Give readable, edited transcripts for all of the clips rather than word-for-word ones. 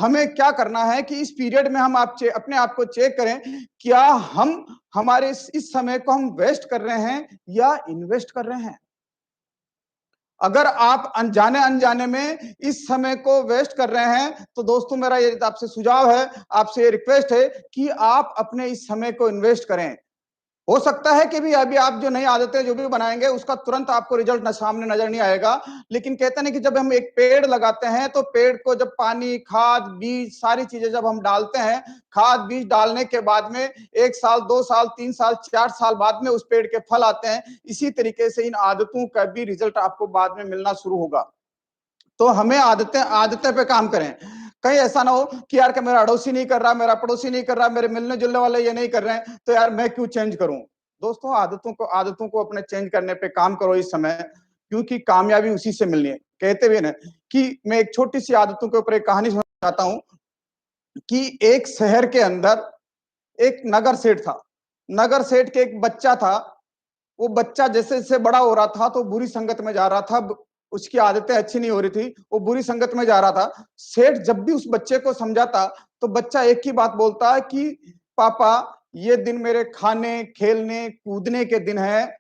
हमें क्या करना है कि इस पीरियड में हम अपने आप को चेक करें, क्या हम हमारे इस समय को हम वेस्ट कर रहे हैं या इन्वेस्ट कर रहे हैं। अगर आप अनजाने अनजाने में इस समय को वेस्ट कर रहे हैं, तो दोस्तों मेरा ये आपसे सुझाव है, आपसे ये रिक्वेस्ट है कि आप अपने इस समय को इन्वेस्ट करें। हो सकता है कि भी अभी आप जो नई आदतें जो भी बनाएंगे उसका तुरंत आपको रिजल्ट सामने नजर नहीं आएगा, लेकिन कहते हैं कि जब हम एक पेड़ लगाते हैं तो पेड़ को जब पानी, खाद, बीज सारी चीजें जब हम डालते हैं, खाद बीज डालने के बाद में 1 साल, 2 साल, 3 साल, 4 साल बाद में उस पेड़ के फल आते हैं। इसी तरीके से इन आदतों का भी रिजल्ट आपको बाद में मिलना शुरू होगा। तो हमें आदतें आदतें पे काम करें। कहीं ऐसा ना हो कि यार कि मेरा अड़ोसी नहीं कर रहा, मेरा पड़ोसी नहीं कर रहा, मेरे मिलने जुलने वाले ये नहीं कर रहे हैं, तो यार मैं क्यों चेंज करूं। दोस्तों आदतों को अपने चेंज करने पे काम करो इस समय, क्योंकि कामयाबी उसी से मिलनी है। कहते हुए ना कि मैं एक छोटी सी आदतों के ऊपर एक कहानी सुनाना चाहता हूं कि एक शहर के अंदर एक नगर सेठ था। नगर सेठ के एक बच्चा था। वो बच्चा जैसे जैसे बड़ा हो रहा था तो बुरी संगत में जा रहा था। उसकी आदतें अच्छी नहीं हो रही थी, वो बुरी संगत में जा रहा था। सेठ जब भी उस बच्चे को समझाता तो बच्चा एक ही बात बोलता है कि पापा, ये दिन मेरे खाने, खेलने, कूदने के दिन है।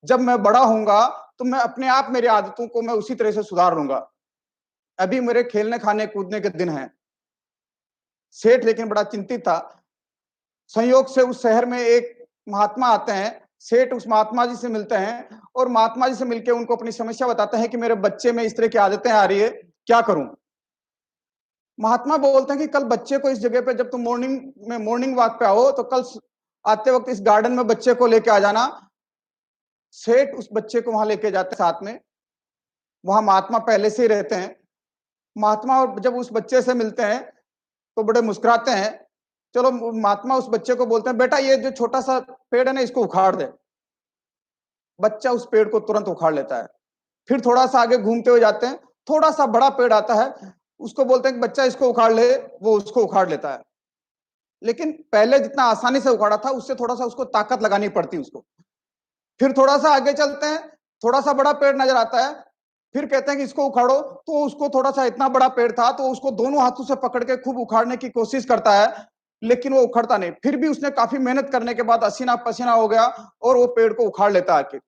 जब मैं बड़ा होऊंगा तो मैं अपने आप मेरी आदतों को मैं उसी तरह से सुधार लूंगा। अभी मेरे खेलने, खाने, कूदने के दिन है। सेठ लेकिन बड़ा चिंतित था। संयोग से उस शहर में एक महात्मा आते हैं। सेठ उस महात्मा जी से मिलते हैं और महात्मा जी से मिलकर उनको अपनी समस्या बताते हैं कि मेरे बच्चे में इस तरह की आदतें आ रही है, क्या करूं। महात्मा बोलते हैं कि कल बच्चे को इस जगह पे, जब तुम मॉर्निंग वॉक पे आओ तो कल आते वक्त इस गार्डन में बच्चे को लेके आ जाना। सेठ उस बच्चे को वहां लेके जाते हैं साथ में। वहां महात्मा पहले से ही रहते हैं। महात्मा जब उस बच्चे से मिलते हैं तो बड़े मुस्कुराते हैं। चलो, महात्मा उस बच्चे को बोलते हैं, बेटा ये जो छोटा सा पेड़ है ना, इसको उखाड़ दे। बच्चा उस पेड़ को तुरंत उखाड़ लेता है। फिर थोड़ा सा आगे घूमते हुए जाते हैं, थोड़ा सा बड़ा पेड़ आता है, उसको बोलते हैं कि बच्चा इसको उखाड़ ले। वो उसको उखाड़ लेता है, लेकिन पहले जितना आसानी से उखाड़ा था उससे थोड़ा सा उसको ताकत लगानी पड़ती उसको। फिर थोड़ा सा आगे चलते हैं, थोड़ा सा बड़ा पेड़ नजर आता है। फिर कहते हैं कि इसको उखाड़ो, तो उसको थोड़ा सा इतना बड़ा पेड़ था तो उसको दोनों हाथों से पकड़ के खूब उखाड़ने की कोशिश करता है, लेकिन वो उखड़ता नहीं। फिर भी उसने काफी मेहनत करने के बाद पसीना पसीना हो गया और वो पेड़ को उखाड़ लेता है आखिर।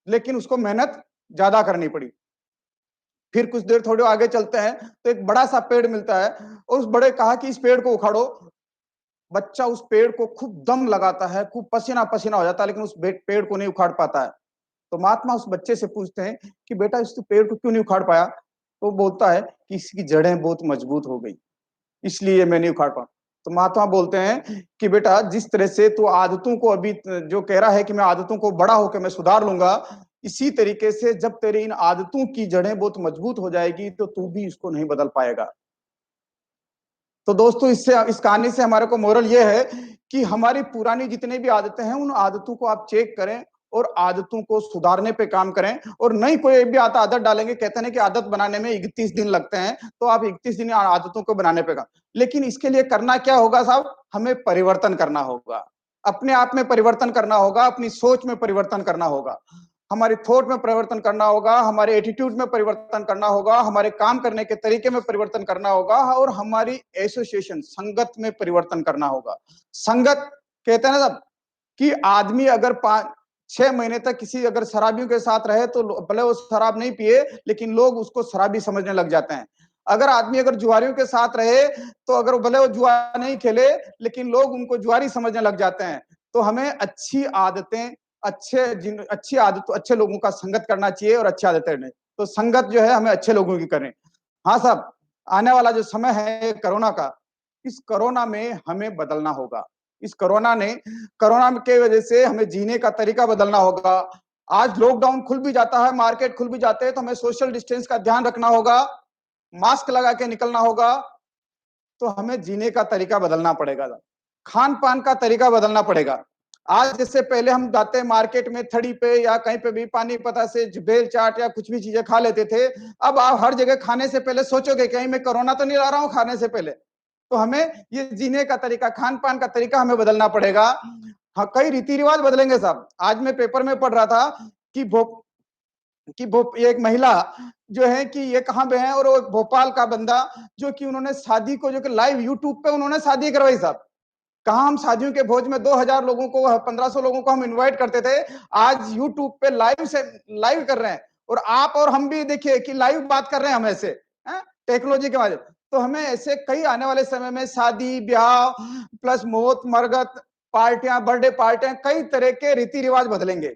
लेकिन उसको मेहनत ज्यादा करनी पड़ी। फिर कुछ देर थोड़े आगे चलते हैं तो एक बड़ा सा पेड़ मिलता है और उस बड़े कहा कि इस पेड़ को उखाड़ो। बच्चा उस पेड़ को खूब दम लगाता है, खूब पसीना पसीना हो जाता है, लेकिन उस पेड़ को नहीं उखाड़ पाता है। तो महात्मा उस बच्चे से पूछते हैं कि बेटा इस पेड़ को क्यों नहीं उखाड़ पाया। तो बोलता है कि इसकी जड़ें बहुत मजबूत हो गई, इसलिए मैं नहीं उखाड़ पाऊं। तो महात्मा बोलते हैं कि बेटा जिस तरह से तू आदतों को अभी जो कह रहा है कि मैं आदतों को बड़ा होकर मैं सुधार लूंगा, इसी तरीके से जब तेरी इन आदतों की जड़ें बहुत मजबूत हो जाएगी तो तू भी इसको नहीं बदल पाएगा। तो दोस्तों इस कहानी से हमारे को मोरल ये है कि हमारी पुरानी जितनी भी आदतें हैं उन आदतों को आप चेक करें और आदतों को सुधारने पे काम करें। और नई कोई भी आदत डालेंगे, कहते हैं कि आदत बनाने में 31 दिन लगते हैं, तो आप 31 दिन आदतों को बनाने पे काम। लेकिन इसके लिए करना क्या होगा साहब, हमें परिवर्तन करना होगा। अपने आप में परिवर्तन करना होगा, अपनी सोच में परिवर्तन करना होगा, हमारी थॉट में परिवर्तन करना होगा, हमारे एटीट्यूड में परिवर्तन करना होगा, हमारे काम करने के तरीके में परिवर्तन करना होगा और हमारी एसोसिएशन संगत में परिवर्तन करना होगा। संगत कहते हैं ना साहब कि आदमी अगर 5-6 महीने तक किसी अगर शराबियों के साथ रहे तो भले वो शराब नहीं पिए, लेकिन लोग उसको शराबी समझने लग जाते हैं। अगर आदमी अगर जुआरियों के साथ रहे तो अगर भले वो जुआ नहीं खेले, लेकिन लोग उनको जुआरी समझने लग जाते हैं। तो हमें अच्छी आदतें, अच्छे लोगों का संगत करना चाहिए और अच्छी आदतें नहीं। तो संगत जो है हमें अच्छे लोगों की करें। हाँ साहब, आने वाला जो समय है कोरोना का, इस कोरोना में हमें बदलना होगा। इस कोरोना के वजह से हमें जीने का तरीका बदलना होगा। आज लॉकडाउन खुल भी जाता है, मार्केट खुल भी जाते हैं, तो हमें सोशल डिस्टेंस का ध्यान रखना होगा, मास्क लगा के निकलना होगा। तो हमें जीने का तरीका बदलना पड़ेगा, खान पान का तरीका बदलना पड़ेगा। आज जैसे पहले हम जाते मार्केट में थड़ी पे या कहीं पे भी पानी पता से बेल चाट या कुछ भी चीजें खा लेते थे, अब आप हर जगह खाने से पहले सोचोगे कहीं मैं कोरोना तो नहीं ला रहा हूं खाने से पहले। तो हमें ये जीने का तरीका, खान पान का तरीका हमें बदलना पड़ेगा। हाँ, कई रीति रिवाज बदलेंगे साहब। आज मैं पेपर में पढ़ रहा था कि ये एक महिला जो है कि ये कहाँ पे है, और वो भोपाल का बंदा जो कि उन्होंने शादी को जो कि लाइव यूट्यूब पे उन्होंने शादी करवाई साहब। कहा हम शादियों के भोज में 2000 लोगों को 1500 लोगों को हम इनवाइट करते थे, आज यूट्यूब पे लाइव कर रहे हैं। और आप और हम भी देखिए कि लाइव बात कर रहे हैं हम ऐसे टेक्नोलॉजी के माध्यम। तो हमें ऐसे कई आने वाले समय में शादी ब्याह प्लस मौत मरगत पार्टियां बर्थडे पार्टियां कई तरह के रीति रिवाज बदलेंगे,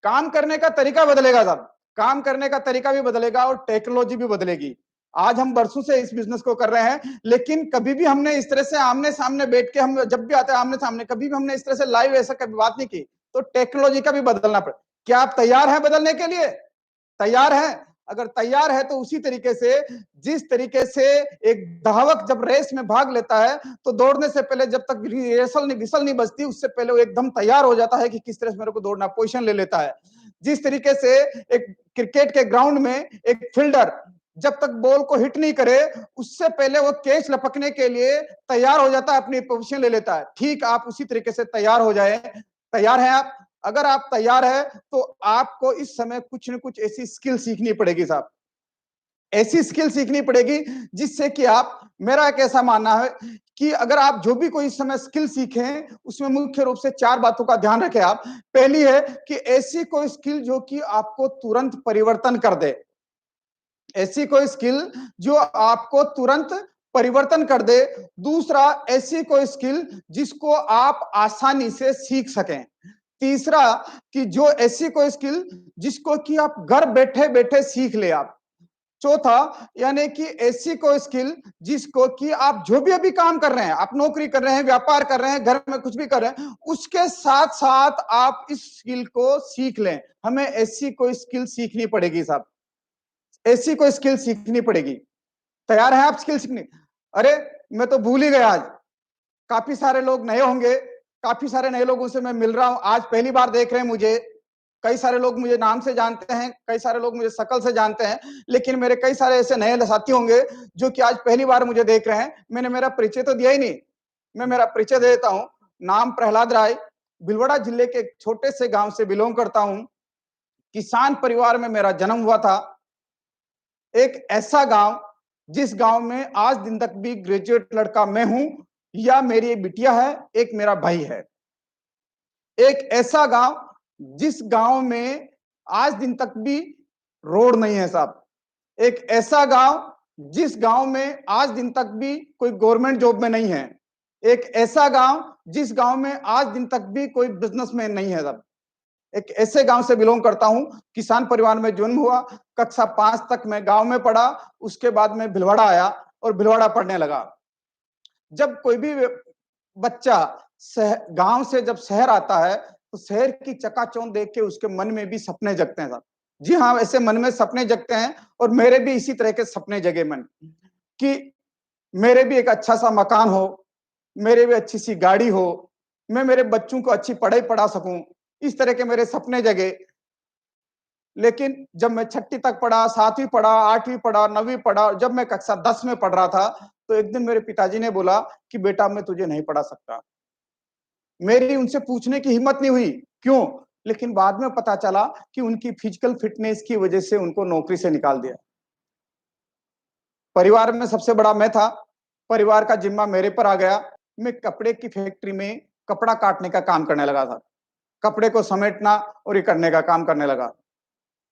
काम करने का तरीका बदलेगा साहब, काम करने का तरीका भी बदलेगा और टेक्नोलॉजी भी बदलेगी। आज हम बरसों से इस बिजनेस को कर रहे हैं, लेकिन कभी भी हमने इस तरह से आमने सामने बैठ के, हम जब भी आते हैं आमने सामने, कभी भी हमने इस तरह से लाइव ऐसा कभी बात नहीं की। तो टेक्नोलॉजी का भी बदलना पड़े। क्या आप तैयार हैं बदलने के लिए? तैयार हैं? अगर तैयार है तो उसी तरीके से, जिस तरीके से एक धावक जब रेस में भाग लेता है तो दौड़ने से पहले जब तक विसल नहीं बजती, उससे पहले वो एकदम तैयार हो जाता है कि किस तरह से मेरे को दौड़ना, पोजीशन ले लेता है। जिस तरीके से एक क्रिकेट के ग्राउंड में एक फील्डर जब तक बॉल को हिट नहीं करे, उससे पहले वो कैच लपकने के लिए तैयार हो जाता है, अपनी पोजीशन ले लेता है। ठीक आप उसी तरीके से तैयार हो जाए। तैयार हैं आप? अगर आप तैयार है तो आपको इस समय कुछ न कुछ ऐसी स्किल सीखनी पड़ेगी साहब, ऐसी स्किल सीखनी पड़ेगी जिससे कि आप, मेरा एक ऐसा मानना है कि अगर आप जो भी कोई इस समय स्किल सीखें, उसमें मुख्य रूप से 4 बातों का ध्यान रखें आप। पहली है कि ऐसी कोई स्किल जो कि आपको तुरंत परिवर्तन कर दे, ऐसी कोई स्किल जो आपको तुरंत परिवर्तन कर दे। दूसरा, ऐसी कोई स्किल जिसको आप आसानी से सीख सकें। तीसरा, कि जो ऐसी कोई स्किल जिसको कि आप घर बैठे बैठे सीख ले आप। चौथा, यानी कि ऐसी कोई स्किल जिसको कि आप जो भी अभी काम कर रहे हैं, आप नौकरी कर रहे हैं, व्यापार कर रहे हैं, घर में कुछ भी कर रहे हैं, उसके साथ साथ आप इस स्किल को सीख लें। हमें ऐसी कोई स्किल सीखनी पड़ेगी साहब, ऐसी कोई स्किल सीखनी पड़ेगी। तैयार हैं आप स्किल सीखने? अरे मैं तो भूल ही गया आज, काफी सारे लोग नए होंगे, काफी सारे नए लोगों से मैं मिल रहा हूं, आज पहली बार देख रहे हैं मुझे। कई सारे लोग मुझे नाम से जानते हैं, कई सारे लोग मुझे शक्ल से जानते हैं, लेकिन मेरे कई सारे ऐसे नए साथी होंगे जो कि आज पहली बार मुझे देख रहे हैं। मैंने मेरा परिचय तो दिया ही नहीं, मैं मेरा परिचय दे देता हूं। नाम प्रहलाद राय, भिलवाड़ा जिले के एक छोटे से गांव से बिलोंग करता हूं। किसान परिवार में मेरा जन्म हुआ था। एक ऐसा गांव जिस गांव में आज दिन तक भी ग्रेजुएट लड़का मैं हूं, या मेरी एक बिटिया है, एक मेरा भाई है। एक ऐसा गांव जिस गांव में आज दिन तक भी रोड नहीं है साहब। एक ऐसा गांव जिस गांव में आज दिन तक भी कोई गवर्नमेंट जॉब में नहीं है। एक ऐसा गांव जिस गांव में आज दिन तक भी कोई बिजनेसमैन नहीं है साहब। एक ऐसे गांव से बिलोंग करता हूं। किसान परिवार में जन्म हुआ, कक्षा 5 तक मैं गांव में पढ़ा, उसके बाद मैं भिलवाड़ा आया और भिलवाड़ा पढ़ने लगा। जब कोई भी बच्चा गांव से जब शहर आता है तो शहर की चकाचौंध देख के उसके मन में भी सपने जगते हैं साहब। जी हाँ, ऐसे मन में सपने जगते हैं, और मेरे भी इसी तरह के सपने जगे मन कि मेरे भी एक अच्छा सा मकान हो, मेरे भी अच्छी सी गाड़ी हो, मैं मेरे बच्चों को अच्छी पढ़ाई पढ़ा सकूं, इस तरह के मेरे सपने जगे। लेकिन जब मैं 6ठी तक पढ़ा, 7वीं पढ़ा, 8वीं पढ़ा, 9वीं पढ़ा, जब मैं कक्षा 10 में पढ़ रहा था, तो एक दिन मेरे पिताजी ने बोला कि बेटा मैं तुझे नहीं पढ़ा सकता। मेरी उनसे पूछने की हिम्मत नहीं हुई, क्यों? लेकिन बाद में पता चला कि उनकी फिजिकल फिटनेस की वजह से उनको नौकरी से निकाल दिया। परिवार में सबसे बड़ा मैं था, परिवार का जिम्मा मेरे पर आ गया। मैं कपड़े की फैक्ट्री में कपड़ा काटने का काम करने लगा था। कपड़े को समेटना और ये करने का काम करने लगा।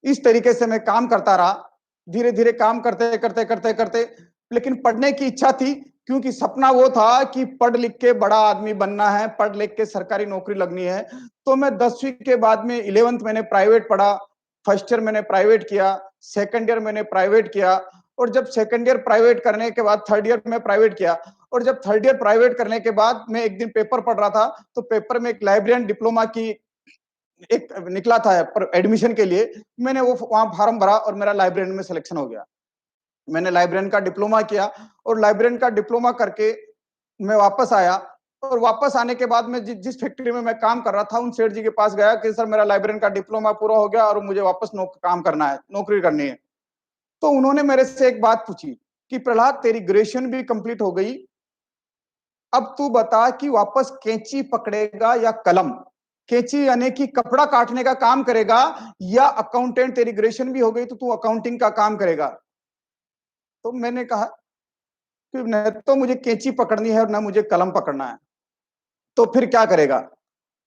इस तरीके से मैं काम करता रहा। धीरे-धीरे काम करते, लेकिन पढ़ने की इच्छा थी, क्योंकि सपना वो था कि पढ़ लिख के बड़ा आदमी बनना है, पढ़ लिख के सरकारी नौकरी लगनी है। तो मैं 10वीं के बाद में 11th मैंने प्राइवेट पढ़ा, फर्स्ट ईयर मैंने प्राइवेट किया, सेकंड ईयर मैंने प्राइवेट किया, और जब सेकंड ईयर प्राइवेट करने के बाद थर्ड ईयर में प्राइवेट किया, और जब थर्ड ईयर प्राइवेट करने के बाद मैं एक दिन पेपर पढ़ रहा था, तो पेपर में एक लाइब्रेरियन डिप्लोमा की एक निकला था पर एडमिशन के लिए। मैंने वो वहां फॉर्म भरा और मेरा लाइब्रेरियन में सिलेक्शन हो गया। मैंने लाइब्रेरियन का डिप्लोमा किया, और लाइब्रेरियन का डिप्लोमा करके मैं वापस आया, और वापस आने के बाद में जिस फैक्ट्री में मैं काम कर रहा था, उन सेठ जी के पास गया कि सर मेरा लाइब्रेरियन का डिप्लोमा पूरा हो गया और मुझे वापस काम करना है, नौकरी करनी है। तो उन्होंने मेरे से एक बात पूछी कि प्रहलाद तेरी ग्रेजुएशन भी कंप्लीट हो गई, अब तू बता कि वापस कैंची पकड़ेगा या कलम? कैंची यानी कि कपड़ा काटने का काम करेगा, या अकाउंटेंट, तेरी ग्रेजुएशन भी हो गई तो तू अकाउंटिंग का काम करेगा? तो मैंने कहा कि न तो मुझे कैंची पकड़नी है और ना मुझे कलम पकड़ना है, तो फिर क्या करेगा?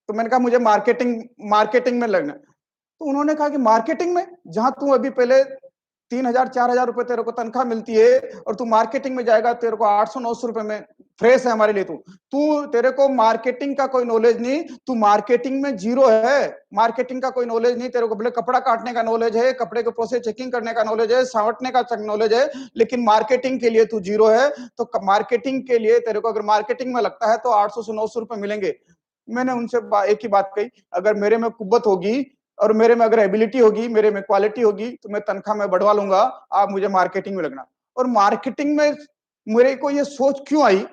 तो मैंने कहा मुझे मार्केटिंग मार्केटिंग में लगना है। तो उन्होंने कहा कि मार्केटिंग में, जहां तू अभी पहले 3,000 4,000 रुपए तेरे को तनख्वाह मिलती है और तू मार्केटिंग में जाएगा, तेरे को 800 900 रुपए में फ्रेश है हमारे लिए। तू तू तेरे को मार्केटिंग का कोई नॉलेज नहीं, तू मार्केटिंग में जीरो है। मार्केटिंग का कोई नॉलेज नहीं तेरे को, बोले कपड़ा काटने का नॉलेज है, कपड़े के प्रोसेस चेकिंग करने का नॉलेज है, सावटने का नॉलेज है, लेकिन मार्केटिंग के लिए तू जीरो है। तो मार्केटिंग के लिए तेरे को अगर मार्केटिंग में लगता है तो 800 से 900 रुपए मिलेंगे। मैंने उनसे एक ही बात कही, अगर मेरे में कुव्वत होगी और मेरे में अगर एबिलिटी होगी, मेरे में क्वालिटी होगी, तो मैं तनख्वाह में बढ़वा लूंगा, आप मुझे मार्केटिंग में लगना। और मार्केटिंग में मेरे को ये सोच क्यों आई,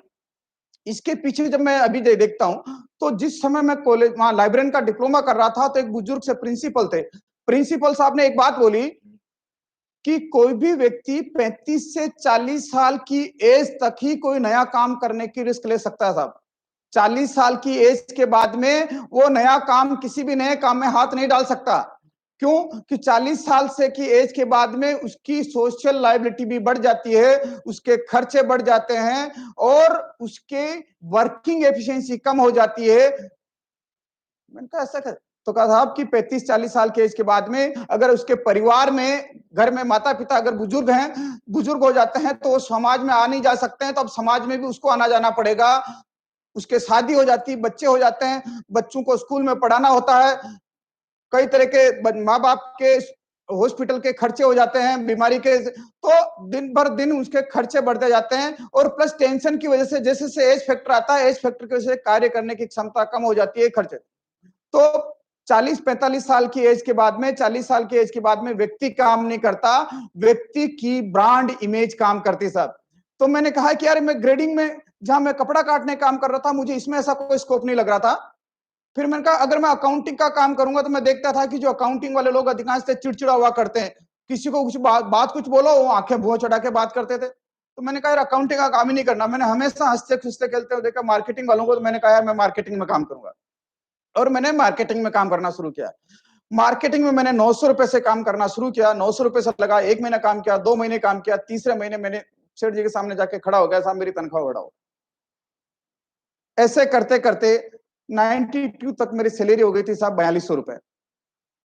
इसके पीछे जब मैं अभी देखता हूं, तो जिस समय मैं कॉलेज वहां लाइब्रेरियन का डिप्लोमा कर रहा था, तो एक बुजुर्ग से प्रिंसिपल थे। प्रिंसिपल साहब ने एक बात बोली कि कोई भी व्यक्ति 35 से 40 साल की एज तक ही कोई नया काम करने की रिस्क ले सकता है साहब। 40 साल की एज के बाद में वो नया काम, किसी भी नए काम में हाथ नहीं डाल सकता। क्यों? कि 40 साल से की एज के बाद में उसकी सोशल लायबिलिटी भी बढ़ जाती है, उसके खर्चे बढ़ जाते हैं और उसके वर्किंग एफिशिएंसी कम हो जाती है। मैंने कहा ऐसा कर, तो कहा साहब कि 35-40 साल के एज के बाद में अगर उसके परिवार में, घर में माता पिता अगर बुजुर्ग हैं, बुजुर्ग हो जाते हैं, तो वो समाज में आ नहीं जा सकते हैं, तो अब समाज में भी उसको आना जाना पड़ेगा। उसके शादी हो जाती, बच्चे हो जाते हैं, बच्चों को स्कूल में पढ़ाना होता है, कई तरह के माँ बाप के हॉस्पिटल के खर्चे हो जाते हैं, बीमारी के, तो दिन भर दिन उसके खर्चे बढ़ते जाते हैं। और प्लस टेंशन की वजह से जैसे जैसे एज फैक्टर आता है, एज फैक्टर की वजह से कार्य करने की क्षमता कम हो जाती है, खर्चे। तो 40-45 साल की एज के बाद में, 40 साल की एज के बाद में व्यक्ति काम नहीं करता, व्यक्ति की ब्रांड इमेज काम करती साहब। तो मैंने कहा कि यार मैं ग्रेडिंग में, जहां मैं कपड़ा काटने काम कर रहा था, मुझे इसमें ऐसा कोई स्कोप नहीं लग रहा था। फिर मैंने कहा अगर मैं अकाउंटिंग का काम करूंगा, तो मैं देखता था कि जो अकाउंटिंग वाले लोग अधिकांश से चिड़चिड़ा हुआ करते हैं, किसी को कुछ बात कुछ बोलो, वो आंखें भुआ चढ़ा के बात करते थे। तो मैंने कहा यार अकाउंटिंग का काम ही नहीं करना। मैंने हमेशा हंसते खुशते खेलते हुए देखा मार्केटिंग वालों को, तो मैंने कहा यार मैं मार्केटिंग में काम करूंगा, और मैंने मार्केटिंग में काम करना शुरू किया। मार्केटिंग में मैंने 900 रुपए से काम करना शुरू किया। 900 रुपए से लगा, 1 महीना काम किया, 2 महीने काम किया, तीसरे महीने मैंने सेठ जी के सामने जाके खड़ा हो गया, साहब मेरी तनख्वाह बढ़ाओ। ऐसे करते करते 92 तक मेरी सैलरी हो गई थी साहब 4200 रुपए।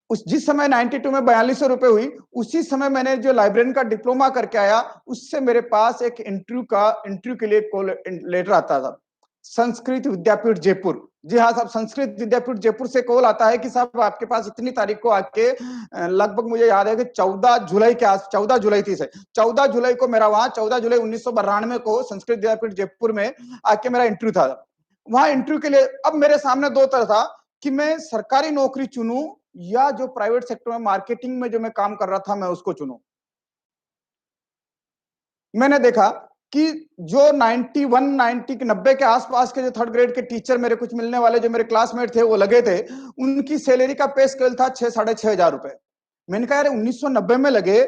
उस जिस समय 92 में 4200 रुपए हुई, उसी समय मैंने जो लाइब्रेरियन का डिप्लोमा करके आया, उससे मेरे पास एक इंटरव्यू के लिए कॉल लेटर आता था, संस्कृत विद्यापीठ जयपुर। जी हाँ साहब, संस्कृत विद्यापीठ जयपुर से कॉल आता है कि साहब आपके पास इतनी तारीख को आके, लगभग मुझे याद है कि 14 जुलाई के आस 14 जुलाई थी से 14 जुलाई को मेरा वहां 14 जुलाई 1992 को संस्कृत विद्यापीठ जयपुर में आके मेरा इंटरव्यू था। वहां इंटरव्यू के लिए अब मेरे सामने दो तरह था कि मैं सरकारी नौकरी चुनूं या जो प्राइवेट सेक्टर में मार्केटिंग में जो मैं काम कर रहा था मैं उसको चुनूं। मैंने देखा कि जो 90 के आसपास के जो थर्ड ग्रेड के टीचर मेरे कुछ मिलने वाले जो मेरे क्लासमेट थे वो लगे थे, उनकी सैलरी का पे स्केल था 6-6,500 रुपए। मैंने कहा यार 1990 में लगे,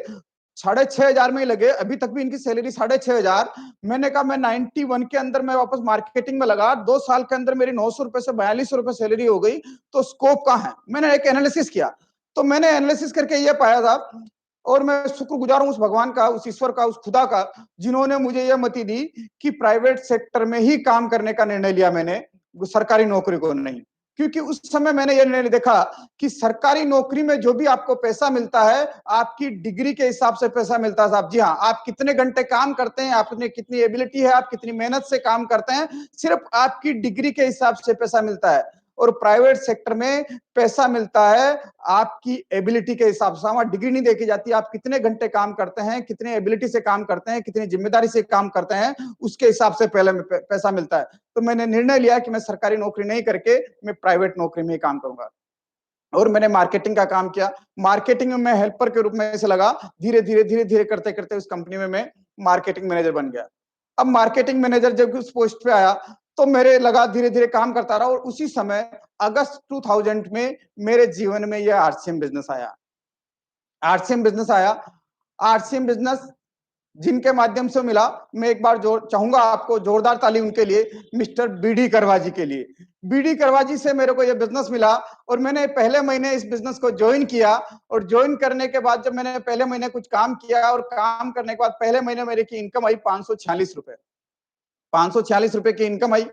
6,500 में ही लगे, अभी तक भी इनकी सैलरी 6,500। मैंने कहा मैं 91 के अंदर मैं वापस मार्केटिंग में लगा, 2 साल के अंदर मेरी 900 रुपए से 4200 रुपए सैलरी हो गई, तो स्कोप कहां है? मैंने एक एनालिसिस किया, तो मैंने एनालिसिस करके ये पाया था, और मैं शुक्रगुजार हूं उस भगवान का, उस ईश्वर का, उस खुदा का, जिन्होंने मुझे यह मति दी कि प्राइवेट सेक्टर में ही काम करने का निर्णय लिया मैंने, सरकारी नौकरी को नहीं। क्योंकि उस समय मैंने यह निर्णय देखा कि सरकारी नौकरी में जो भी आपको पैसा मिलता है, आपकी डिग्री के हिसाब से पैसा मिलता है साहब। जी हाँ, आप कितने घंटे काम करते हैं, आपने कितनी एबिलिटी है, आप कितनी मेहनत से काम करते हैं, सिर्फ आपकी डिग्री के हिसाब से पैसा मिलता है। और प्राइवेट सेक्टर में पैसा मिलता है आपकी एबिलिटी के हिसाब से। वहां डिग्री नहीं देखी जाती, आप कितने घंटे काम करते हैं, कितने एबिलिटी से काम करते हैं, कितनी जिम्मेदारी से काम करते हैं, उसके हिसाब से पहले पैसा मिलता है। तो मैंने निर्णय लिया कि मैं सरकारी नौकरी नहीं करके मैं प्राइवेट नौकरी में ही काम करूंगा, और मैंने मार्केटिंग का काम किया। मार्केटिंग में मैं हेल्पर के रूप में से लगा, धीरे धीरे करते करते उस कंपनी में मैं मार्केटिंग मैनेजर बन गया। अब मार्केटिंग मैनेजर जब उस पोस्ट पे आया, तो मेरे लगा धीरे धीरे काम करता रहा, और उसी समय अगस्त 2000 में मेरे जीवन में यह आरसीएम बिजनेस आया। आरसीएम बिजनेस आया। आरसीएम बिजनेस जिनके माध्यम से मिला, मैं एक बार चाहूंगा आपको जोरदार ताली उनके लिए, मिस्टर बीडी करवा जी के लिए। बीडी करवा जी से मेरे को यह बिजनेस मिला और मैंने पहले महीने इस बिजनेस को ज्वाइन किया। और ज्वाइन करने के बाद जब मैंने पहले महीने कुछ काम किया और काम करने के बाद पहले महीने मेरे की इनकम आई 546 रुपए। 546 रुपए की इनकम आई।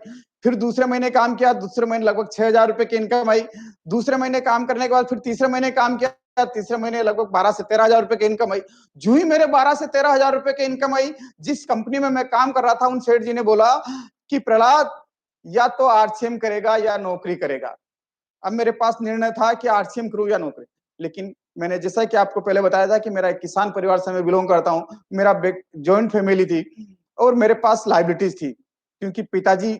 फिर दूसरे महीने काम किया, दूसरे महीने लगभग 6,000 रुपए की इनकम आई। दूसरे महीने काम करने के बाद फिर तीसरे महीने काम किया, तीसरे महीने लगभग 12 से 13 हजार रुपए की इनकम आई। जो ही मेरे 12 से 13 हजार रुपए की इनकम आई, जिस कंपनी में मैं काम कर रहा था, उन सेठ जी ने बोला कि प्रहलाद, या तो आरसीएम करेगा या नौकरी करेगा। अब मेरे पास निर्णय था कि आरसीएम करूं या नौकरी। लेकिन मैंने जैसा कि आपको पहले बताया था कि मेरा एक किसान परिवार से मैं बिलोंग करता हूं, मेरा जॉइंट फैमिली थी और मेरे पास लाइबिलिटीज थी, क्योंकि पिताजी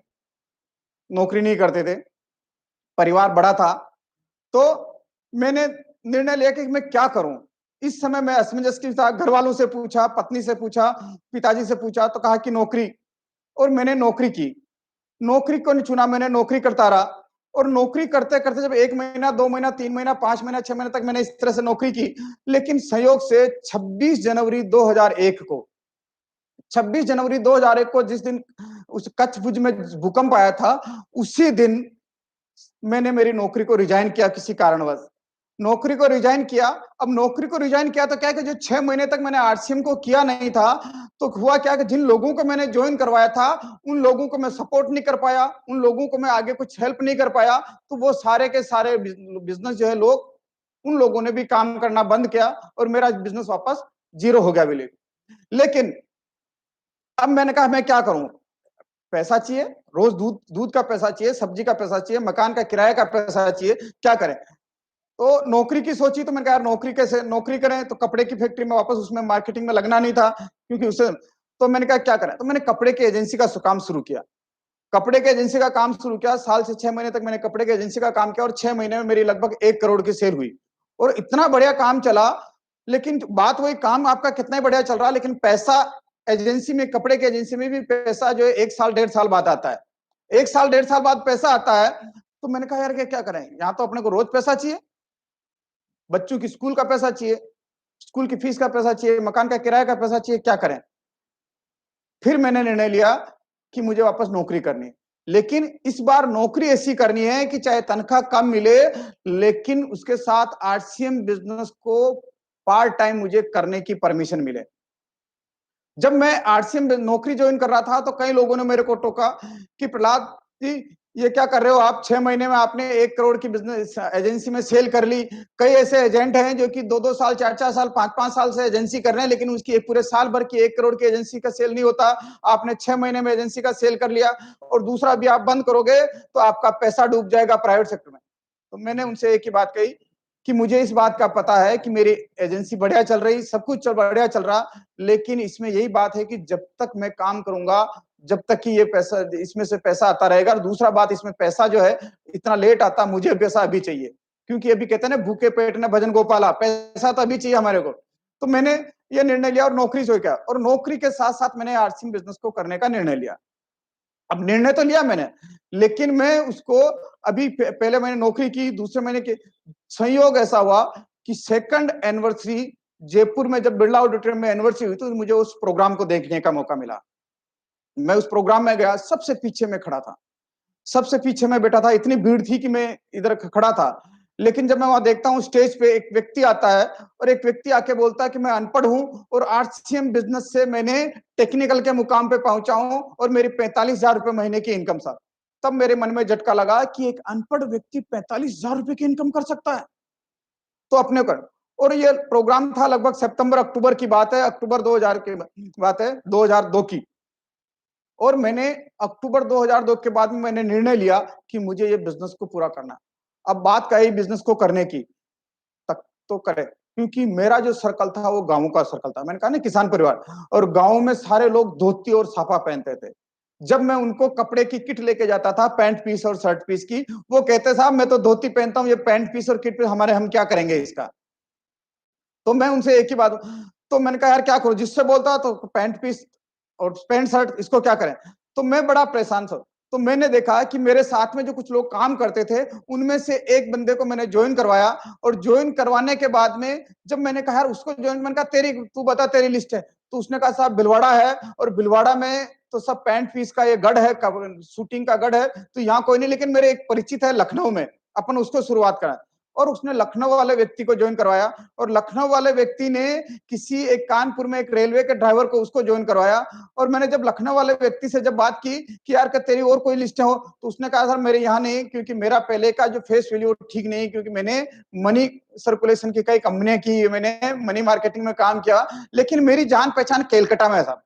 नौकरी नहीं करते थे, परिवार बड़ा था। तो मैंने निर्णय लिया कि मैं क्या करूं। इस समय मैं असमंजस की था, घर वालों से पूछा, पत्नी से पूछा, पिताजी से पूछा, तो कहा कि नौकरी। और मैंने नौकरी की। नौकरी को नहीं चुना, मैंने नौकरी करता रहा। और नौकरी करते करते जब 1 महीना, 2 महीना, 3 महीना, 5 महीना, 6 महीने तक मैंने इस तरह से नौकरी की। लेकिन संयोग से 26 जनवरी 2001 को जिस दिन उस कच्छ भुज में भूकंप आया था, उसी दिन मैंने मेरी नौकरी को रिजाइन किया किसी कारणवश। नौकरी को रिजाइन किया। अब नौकरी को रिजाइन किया तो क्या है कि जो 6 महीने तक मैंने आरसीएम को किया नहीं था, तो हुआ क्या कि जिन लोगों को मैंने ज्वाइन करवाया था, उन लोगों को मैं सपोर्ट नहीं कर पाया, उन लोगों को मैं आगे कुछ हेल्प नहीं कर पाया। तो वो सारे के सारे बिजनेस जो है लोग, उन लोगों ने भी काम करना बंद किया और मेरा बिजनेस वापस जीरो हो गया बिल्कुल। लेकिन अब मैंने कहा मैं क्या करूं, पैसा चाहिए, रोज दूध दूध का पैसा चाहिए, सब्जी का पैसा चाहिए, मकान का किराए का पैसा चाहिए, क्या करें। तो नौकरी की सोची, तो मैंने कहा यार नौकरी कैसे नौकरी करें, तो कपड़े की फैक्ट्री में वापस उसमें मार्केटिंग में लगना नहीं था, क्योंकि उसे। तो मैंने कहा क्या करें, तो मैंने कपड़े की एजेंसी का काम शुरू किया। कपड़े की एजेंसी का काम शुरू किया, साल से 6 महीने तक मैंने कपड़े की एजेंसी का काम किया और 6 महीने में मेरी लगभग 1 करोड़ की सेल हुई। और इतना बढ़िया काम चला। लेकिन बात वही, काम आपका कितना ही बढ़िया चल रहा है, लेकिन पैसा एजेंसी में, कपड़े की एजेंसी में भी पैसा जो है 1 साल 1.5 साल बाद आता है। 1 साल 1.5 साल बाद पैसा आता है। तो मैंने कहा यार क्या करें, यहाँ तो अपने को रोज पैसा चाहिए, बच्चों की स्कूल का पैसा चाहिए, स्कूल की फीस का पैसा चाहिए, मकान का किराए का पैसा चाहिए, क्या करें। फिर मैंने निर्णय लिया कि मुझे वापस नौकरी करनी है। लेकिन इस बार नौकरी ऐसी करनी है कि चाहे तनख्वाह कम मिले, लेकिन उसके साथ आरसीएम बिजनेस को पार्ट टाइम मुझे करने की परमिशन मिले। जब मैं आरसीएम नौकरी ज्वाइन कर रहा था, तो कई लोगों ने मेरे को टोका कि प्रहलाद जी, ये क्या कर रहे हो आप, 6 महीने में आपने 1 करोड़ की बिजनेस एजेंसी में सेल कर ली। कई ऐसे एजेंट हैं जो कि 2-2 साल, 4-4 साल, 5-5 साल से एजेंसी कर रहे हैं, लेकिन उसकी एक पूरे साल भर की 1 करोड़ की एजेंसी का सेल नहीं होता। आपने 6 महीने में एजेंसी का सेल कर लिया और दूसरा भी आप बंद करोगे तो आपका पैसा डूब जाएगा प्राइवेट सेक्टर में। तो मैंने उनसे एक ही बात कही कि मुझे इस बात का पता है कि मेरी एजेंसी बढ़िया चल रही, सब कुछ बढ़िया चल रहा, लेकिन इसमें यही बात है कि जब तक मैं काम करूंगा, जब तक कि ये पैसा, इसमें से पैसा आता रहेगा। और दूसरा बात, इसमें पैसा जो है इतना लेट आता, मुझे पैसा अभी चाहिए, क्योंकि अभी कहते हैं ना, भूखे पेट ने भजन गोपाला, पैसा तो अभी चाहिए हमारे को। तो मैंने ये निर्णय लिया और नौकरी जो क्या, और नौकरी के साथ साथ मैंने आरसीएम बिजनेस को करने का निर्णय लिया। अब निर्णय तो लिया मैंने, लेकिन मैं उसको अभी पहले मैंने नौकरी की, दूसरे महीने के संयोग ऐसा हुआ कि सेकंड एनिवर्सरी जयपुर में, जब बिरला ऑडिटोरियम में एनिवर्सरी हुई, तो मुझे उस प्रोग्राम को देखने का मौका मिला। मैं उस प्रोग्राम में गया, सबसे पीछे में खड़ा था, सबसे पीछे में बैठा था, इतनी भीड़ थी कि मैं इधर खड़ा था। लेकिन जब मैं वहां देखता हूं, स्टेज पे एक व्यक्ति आता है और एक व्यक्ति आके बोलता है कि मैं अनपढ़ हूं और आरसीएम बिजनेस से मैंने टेक्निकल के मुकाम पे पहुंचा हूं और मेरी 45,000 रुपए महीने की इनकम था। तब मेरे मन में झटका लगा कि एक अनपढ़ व्यक्ति 45,000 रुपए की इनकम कर सकता है, तो अपने कर। और ये प्रोग्राम था लगभग सितंबर अक्टूबर की बात है, अक्टूबर 2000 की बात है, 2002 की। और मैंने अक्टूबर 2002 के बाद में मैंने निर्णय लिया कि मुझे ये बिजनेस को पूरा करना। अब बात कही बिजनेस को करने की, तक तो करे, क्योंकि मेरा जो सर्कल था वो गांव का सर्कल था। मैंने कहा ना, किसान परिवार, और गांव में सारे लोग धोती और साफा पहनते थे। जब मैं उनको कपड़े की किट लेके जाता था, पैंट पीस और शर्ट पीस की, वो कहते साहब मैं तो धोती पहनता हूँ, ये पैंट पीस और किट हमारे, हम क्या करेंगे इसका। तो मैं उनसे एक ही बात, तो मैंने कहा यार क्या करूं, जिससे बोलता तो पैंट पीस और पैंट शर्ट, इसको क्या करें। तो मैं बड़ा परेशान था। तो मैंने देखा कि मेरे साथ में जो कुछ लोग काम करते थे, उनमें से एक बंदे को मैंने जॉइन करवाया और जॉइन करवाने के बाद में जब मैंने कहा यार उसको जॉइन, मैंने कहा तेरी, तू बता तेरी लिस्ट है। तो उसने कहा साहब भिलवाड़ा है, और भिलवाड़ा में तो सब पैंट पीस का ये गढ़ है, शूटिंग का गढ़ है, तो यहाँ कोई नहीं, लेकिन मेरे एक परिचित है लखनऊ में, अपन उसको शुरुआत करा। और उसने लखनऊ वाले व्यक्ति को ज्वाइन करवाया, और लखनऊ वाले व्यक्ति ने किसी एक कानपुर में एक रेलवे के ड्राइवर को उसको ज्वाइन करवाया। और मैंने जब लखनऊ वाले व्यक्ति से जब बात की कि यार क्या तेरी और कोई लिस्ट हो, तो उसने कहा सर मेरे यहाँ नहीं, क्योंकि मेरा पहले का जो फेस वैल्यू ठीक नहीं, क्योंकि मैंने मनी सर्कुलेशन की कई कंपनियां की, मैंने मनी मार्केटिंग में काम किया, लेकिन मेरी जान पहचान केलकटा में है साहब।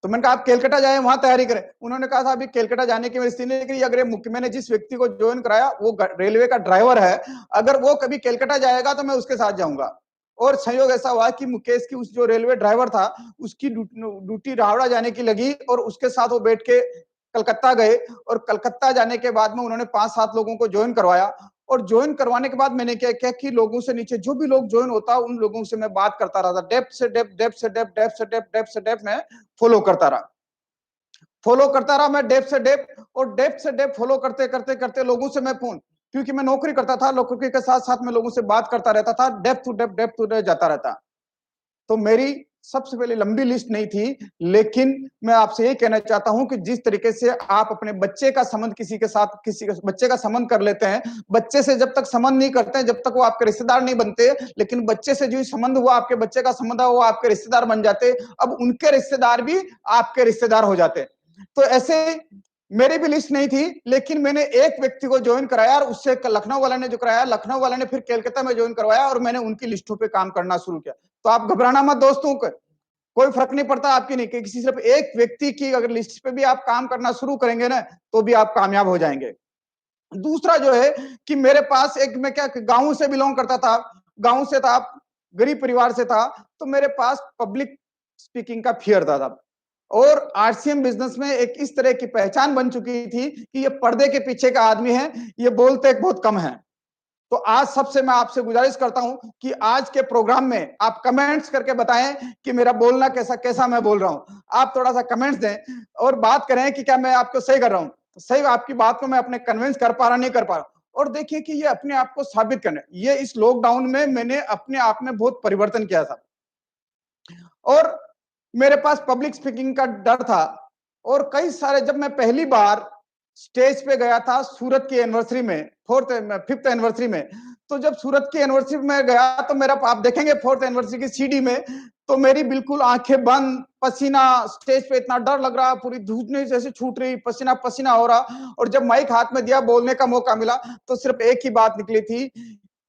तो मैंने कहा आप केलकटा जाए, वहां तैयारी करें। उन्होंने कहा था अभी केलकटा जाने की मेरी स्थिति नहीं, लेकिन अगर मुख्य, मैंने जिस व्यक्ति को ज्वाइन कराया वो रेलवे का ड्राइवर है, अगर वो कभी केलकटा जाएगा तो मैं उसके साथ जाऊंगा। और संयोग ऐसा हुआ कि मुकेश की उस जो रेलवे ड्राइवर था, उसकी ड्यूटी हावड़ा जाने की लगी, और उसके साथ वो बैठ के कलकत्ता गए, और कलकत्ता जाने के बाद में उन्होंने 5-7 लोगों को ज्वाइन करवाया। और ज्वाइन करवाने के बाद मैंने क्या किया कि लोगों से नीचे जो भी लोग ज्वाइन होता, उन लोगों से मैं बात करता रहा था, डेप्थ से डेप्थ, डेप्थ से डेप्थ, डेप्थ से डेप्थ, डेप्थ से डेप्थ में फॉलो करता रहा, फॉलो करता रहा मैं डेप्थ से डेप्थ, और डेप्थ से डेप्थ फॉलो करते करते करते लोगों से मैं फोन, क्योंकि मैं नौकरी करता था, नौकरी के साथ साथ मैं लोगों से बात करता रहता था, depth to depth, depth to depth जाता रहता। तो मेरी सबसे पहले लंबी लिस्ट नहीं थी, लेकिन मैं आपसे ये कहना चाहता हूं कि जिस तरीके से आप अपने बच्चे का संबंध किसी के साथ, किसी के बच्चे का संबंध कर लेते हैं, बच्चे से जब तक संबंध नहीं करते हैं, जब तक वो आपके रिश्तेदार नहीं बनते, लेकिन बच्चे से जो संबंध हुआ, आपके बच्चे का संबंध है, वो आपके रिश्तेदार बन जाते, अब उनके रिश्तेदार भी आपके रिश्तेदार हो जाते। तो ऐसे मेरी भी लिस्ट नहीं थी, लेकिन मैंने एक व्यक्ति को ज्वाइन कराया, और उससे लखनऊ वाले ने जो कराया, लखनऊ वाले ने फिर कलकत्ता में ज्वाइन करवाया, और मैंने उनकी लिस्टों पे काम करना शुरू किया। तो आप घबराना मत दोस्तों, कोई फर्क नहीं पड़ता आपकी नहीं, किसी सिर्फ एक व्यक्ति की अगर लिस्ट पे भी आप काम करना शुरू करेंगे ना, तो भी आप कामयाब हो जाएंगे। दूसरा जो है कि मेरे पास एक, मैं क्या गांव से बिलोंग करता था, गांव से था, गरीब परिवार से था, तो मेरे पास पब्लिक स्पीकिंग का फियर था। और आरसीएम बिजनेस में एक इस तरह की पहचान बन चुकी थी कि ये पर्दे के पीछे का आदमी है, ये बोलते बहुत कम है। तो आज सबसे मैं आपसे गुजारिश करता हूं कि आज के प्रोग्राम में आप कमेंट्स करके बताएं कि मेरा बोलना कैसा कैसा मैं बोल रहा हूं। आप थोड़ा सा कमेंट्स दें और बात करें कि क्या मैं आपको सही कर रहा हूं, तो सही आपकी बात को मैं अपने कन्विंस कर पा रहा, नहीं कर पा रहा। और देखिए कि ये अपने आप को साबित करने, ये इस लॉकडाउन में मैंने अपने आप में बहुत परिवर्तन किया था। और मेरे पास पब्लिक स्पीकिंग का डर था, और कई सारे, जब मैं पहली बार स्टेज पे गया था सूरत की एनिवर्सरी में, 5th एनिवर्सरी में, तो जब सूरत की एनिवर्सरी में गया, तो मेरा, आप देखेंगे 4th एनिवर्सरी की सीडी में, तो मेरी बिल्कुल आंखें बंद, पसीना, स्टेज पे इतना डर लग रहा, पूरी धूपनी जैसे छूट रही, पसीना पसीना हो रहा। और जब माइक हाथ में दिया, बोलने का मौका मिला, तो सिर्फ एक ही बात निकली थी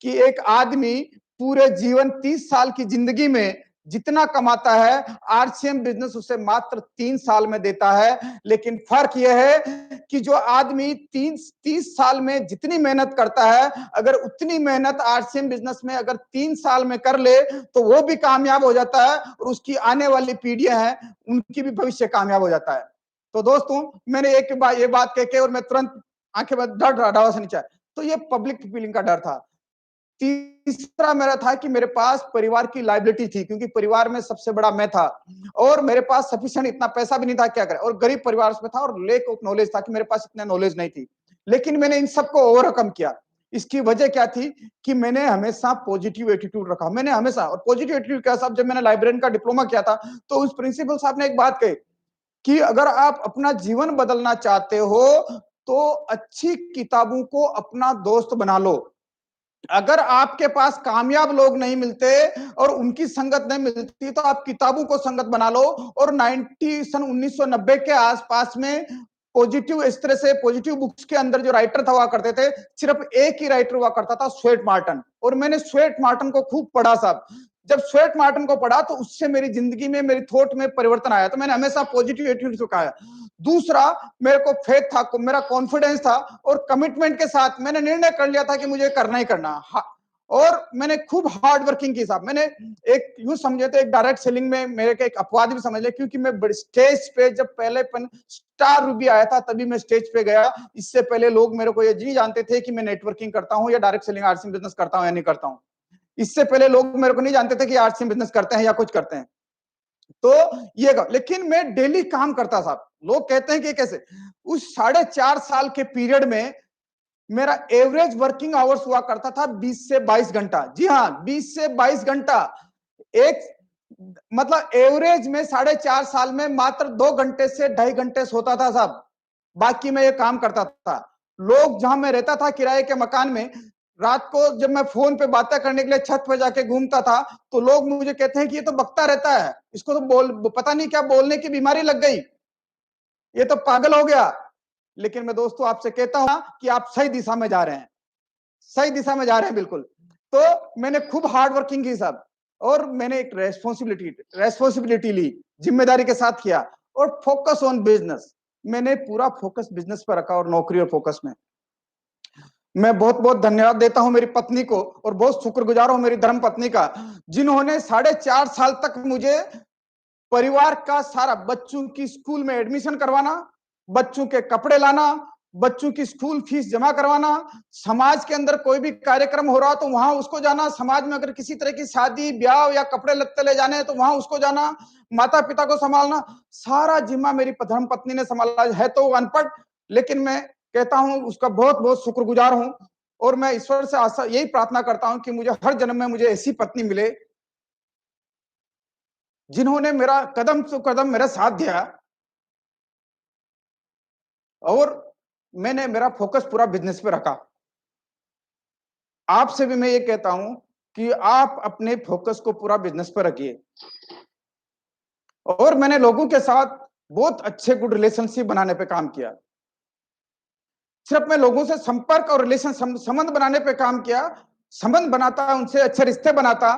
कि एक आदमी पूरे जीवन 30 साल की जिंदगी में जितना कमाता है, आरसीएम बिजनेस उसे मात्र 3 साल में देता है। लेकिन फर्क यह है कि जो आदमी 30 साल में जितनी मेहनत करता है, अगर उतनी मेहनत आरसीएम बिजनेस में अगर 3 साल में कर ले, तो वो भी कामयाब हो जाता है, और उसकी आने वाली पीढ़ियां हैं, उनकी भी भविष्य कामयाब हो जाता है। तो दोस्तों, मैंने एक बार ये बात कह के, और मैं तुरंत आंखें बंद, डर रहा, डरा से नीचे। तो ये पब्लिक फीलिंग का डर था। तीसरा मेरा था कि मेरे पास परिवार की लायबिलिटी थी, क्योंकि परिवार में सबसे बड़ा मैं था, और मेरे पास सफिशिएंट इतना पैसा भी नहीं था, क्या करें, और गरीब परिवार में था, और लेक ऑफ नॉलेज था कि मेरे पास इतना नॉलेज नहीं थी। लेकिन मैंने इन सबको ओवरकम किया। इसकी वजह क्या थी कि मैंने हमेशा पॉजिटिव एटीट्यूड रखा, मैंने हमेशा। और पॉजिटिव एटीट्यूड क्या साहब, जब मैंने लाइब्रेरियन का डिप्लोमा किया था, तो उस प्रिंसिपल साहब ने एक बात कही कि अगर आप अपना जीवन बदलना चाहते हो, तो अच्छी किताबों को अपना दोस्त बना लो। अगर आपके पास कामयाब लोग नहीं मिलते और उनकी संगत नहीं मिलती, तो आप किताबों को संगत बना लो। और 1990 के आसपास में पॉजिटिव, इस तरह से पॉजिटिव बुक्स के अंदर जो राइटर था हुआ करते थे, सिर्फ एक ही राइटर हुआ करता था, स्वेट मार्टन। और मैंने स्वेट मार्टन को खूब पढ़ा साहब। जब स्वेट मार्टन को पढ़ा, तो उससे मेरी जिंदगी में, मेरी थॉट में परिवर्तन आया। तो मैंने हमेशा पॉजिटिव एटीट्यूड सिखाया। दूसरा, मेरे को फेथ था, मेरा कॉन्फिडेंस था, और कमिटमेंट के साथ मैंने निर्णय कर लिया था कि मुझे करना ही करना। और मैंने खूब हार्ड वर्किंग की साहब। मैंने एक यूं समझे तो एक डायरेक्ट सेलिंग में मेरे के एक अपवाद भी समझ ले, क्योंकि मैं स्टेज पे जब पहले स्टार रूबी आया था, तभी मैं स्टेज पे गया। इससे पहले लोग मेरे को ये नहीं जानते थे कि मैं नेटवर्किंग करता हूं या डायरेक्ट सेलिंग आरसीएम बिजनेस करता हूं या नहीं करता हूं। इससे पहले लोग मेरे को नहीं जानते थे कि आरसीएम बिजनेस करते हैं या कुछ करते हैं। तो लेकिन मैं डेली काम करता था। लोग कहते हैं कि कैसे? उस 4.5 साल के पीरियड में मेरा एवरेज वर्किंग आवर्स हुआ करता था 20 से 22 घंटा। जी हाँ, 20 से 22 घंटा। एक मतलब एवरेज में 4.5 साल में मात्र 2 घंटे से 2.5 घंटे सोता था साहब। बाकी मैं ये काम करता था। लोग, जहां मैं रहता था किराए के मकान में, रात को जब मैं फोन पे बातें करने के लिए छत पे जाके घूमता था, तो लोग मुझे कहते हैं कि ये तो बकता रहता है, इसको तो पता नहीं क्या बोलने की बीमारी लग गई, ये तो पागल हो गया। लेकिन मैं दोस्तों आपसे कहता हूं कि आप सही दिशा में जा रहे हैं, सही दिशा में जा रहे हैं बिल्कुल। तो मैंने खूब हार्ड वर्किंग की साहब, और मैंने एक रेस्पॉन्सिबिलिटी ली, जिम्मेदारी के साथ किया, और फोकस ऑन बिजनेस। मैंने पूरा फोकस बिजनेस पर रखा और नौकरी और फोकस में। मैं बहुत बहुत धन्यवाद देता हूं मेरी पत्नी को, और बहुत शुक्रगुजार हूं मेरी धर्म पत्नी का, जिन्होंने 4.5 साल तक मुझे परिवार का सारा, बच्चों की स्कूल में एडमिशन करवाना, बच्चों के कपड़े लाना, बच्चों की स्कूल फीस जमा करवाना, समाज के अंदर कोई भी कार्यक्रम हो रहा तो वहां उसको जाना, समाज में अगर किसी तरह की शादी ब्याह या कपड़े लत्ते ले जाने तो वहां उसको जाना, माता पिता को संभालना, सारा जिम्मा मेरी धर्म पत्नी ने संभाला है। तो वो अनपढ़, लेकिन मैं कहता हूं उसका बहुत बहुत शुक्रगुजार हूं, और मैं ईश्वर से आशा यही प्रार्थना करता हूं कि मुझे हर जन्म में मुझे ऐसी पत्नी मिले जिन्होंने मेरा कदम से कदम मेरा साथ दिया, और मैंने मेरा फोकस पूरा बिजनेस पे रखा। आपसे भी मैं ये कहता हूं कि आप अपने फोकस को पूरा बिजनेस पे रखिए। और मैंने लोगों के साथ बहुत अच्छे गुड रिलेशनशिप बनाने पे काम किया। सिर्फ मैं लोगों से संपर्क और संबंध बनाने पे काम किया, संबंध बनाता, उनसे अच्छे रिश्ते बनाता।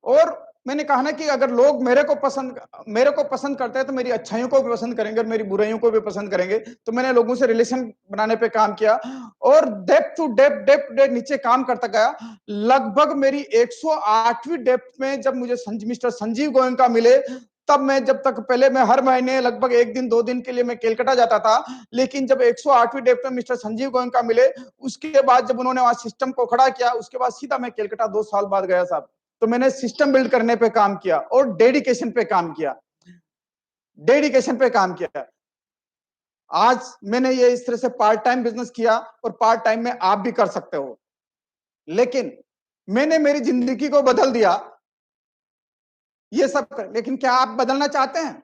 और मैंने कहा ना कि अगर लोग मेरे को पसंद करते हैं तो मेरी अच्छाइयों को भी पसंद करेंगे और मेरी बुराइयों को भी पसंद करेंगे। तो मैंने लोगों से रिलेशन बनाने पे काम किया, और depth to depth depth depth नीचे काम करता गया। लगभग मेरी 108वीं डेप्थ में जब मुझे मिस्टर संजीव गोयनका मिले, तब मैं, जब तक पहले मैं हर महीने लगभग 1 दिन 2 दिन के लिए मैं केलकटा जाता था, लेकिन जब 108वीं डेप्थ में मिस्टर संजीव गोयनका मिले, उसके बाद जब उन्होंने वहां सिस्टम को खड़ा किया, उसके बाद सीधा मैं केलकटा 2 साल बाद गया साहब। तो मैंने सिस्टम बिल्ड करने पे काम किया और डेडिकेशन पे काम किया, डेडिकेशन पे काम किया। आज मैंने ये इस तरह से पार्ट टाइम बिजनेस किया, और पार्ट टाइम में आप भी कर सकते हो। लेकिन मैंने मेरी जिंदगी को बदल दिया ये सब लेकिन क्या आप बदलना चाहते हैं?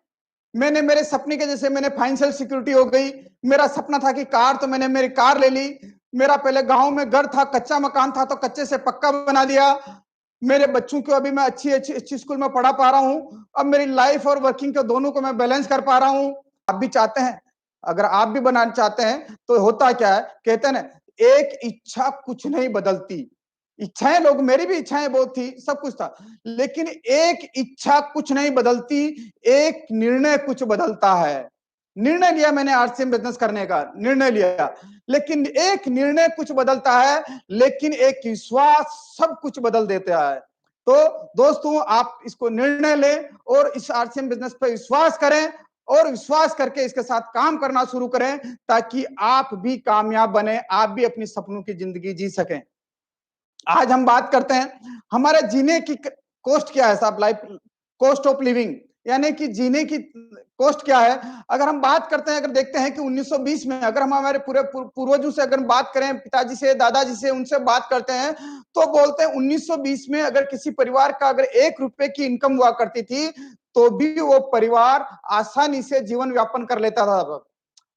मैंने मेरे सपने के, जैसे मैंने फाइनेंशियल सिक्योरिटी हो गई। मेरा सपना था कि कार, तो मैंने मेरी कार ले ली। मेरा पहले गांव में घर था, कच्चा मकान था, तो कच्चे से पक्का बना दिया। मेरे बच्चों को अभी मैं अच्छी अच्छी अच्छी स्कूल में पढ़ा पा रहा हूं। अब मेरी लाइफ और वर्किंग के दोनों को मैं बैलेंस कर पा रहा हूं। आप भी चाहते हैं? अगर आप भी बनाना चाहते हैं तो होता क्या है, कहते हैं ना, एक इच्छा कुछ नहीं बदलती। इच्छाएं, लोग, मेरी भी इच्छाएं बहुत थी, सब कुछ था, लेकिन एक इच्छा कुछ नहीं बदलती, एक निर्णय कुछ बदलता है। निर्णय लिया मैंने आरसीएम बिजनेस करने का, निर्णय लिया, लेकिन एक निर्णय कुछ बदलता है, लेकिन एक विश्वास सब कुछ बदल देता है। तो दोस्तों, आप इसको निर्णय लें और इस आरसीएम बिजनेस पर विश्वास करें, और विश्वास करके इसके साथ काम करना शुरू करें, ताकि आप भी कामयाब बने, आप भी अपनी सपनों की जिंदगी जी सकें। आज हम बात करते हैं हमारे जीने की कॉस्ट क्या है साहब, लाइफ कॉस्ट ऑफ लिविंग, यानी कि जीने की कॉस्ट क्या है। अगर हम बात करते हैं, अगर देखते हैं कि 1920 में, अगर हम हमारे पूरे पूर्वजों से अगर बात करें, पिताजी से, दादाजी से, उनसे बात करते हैं, तो बोलते हैं 1920 में अगर किसी परिवार का अगर 1 रुपए की इनकम हुआ करती थी, तो भी वो परिवार आसानी से जीवन यापन कर लेता था।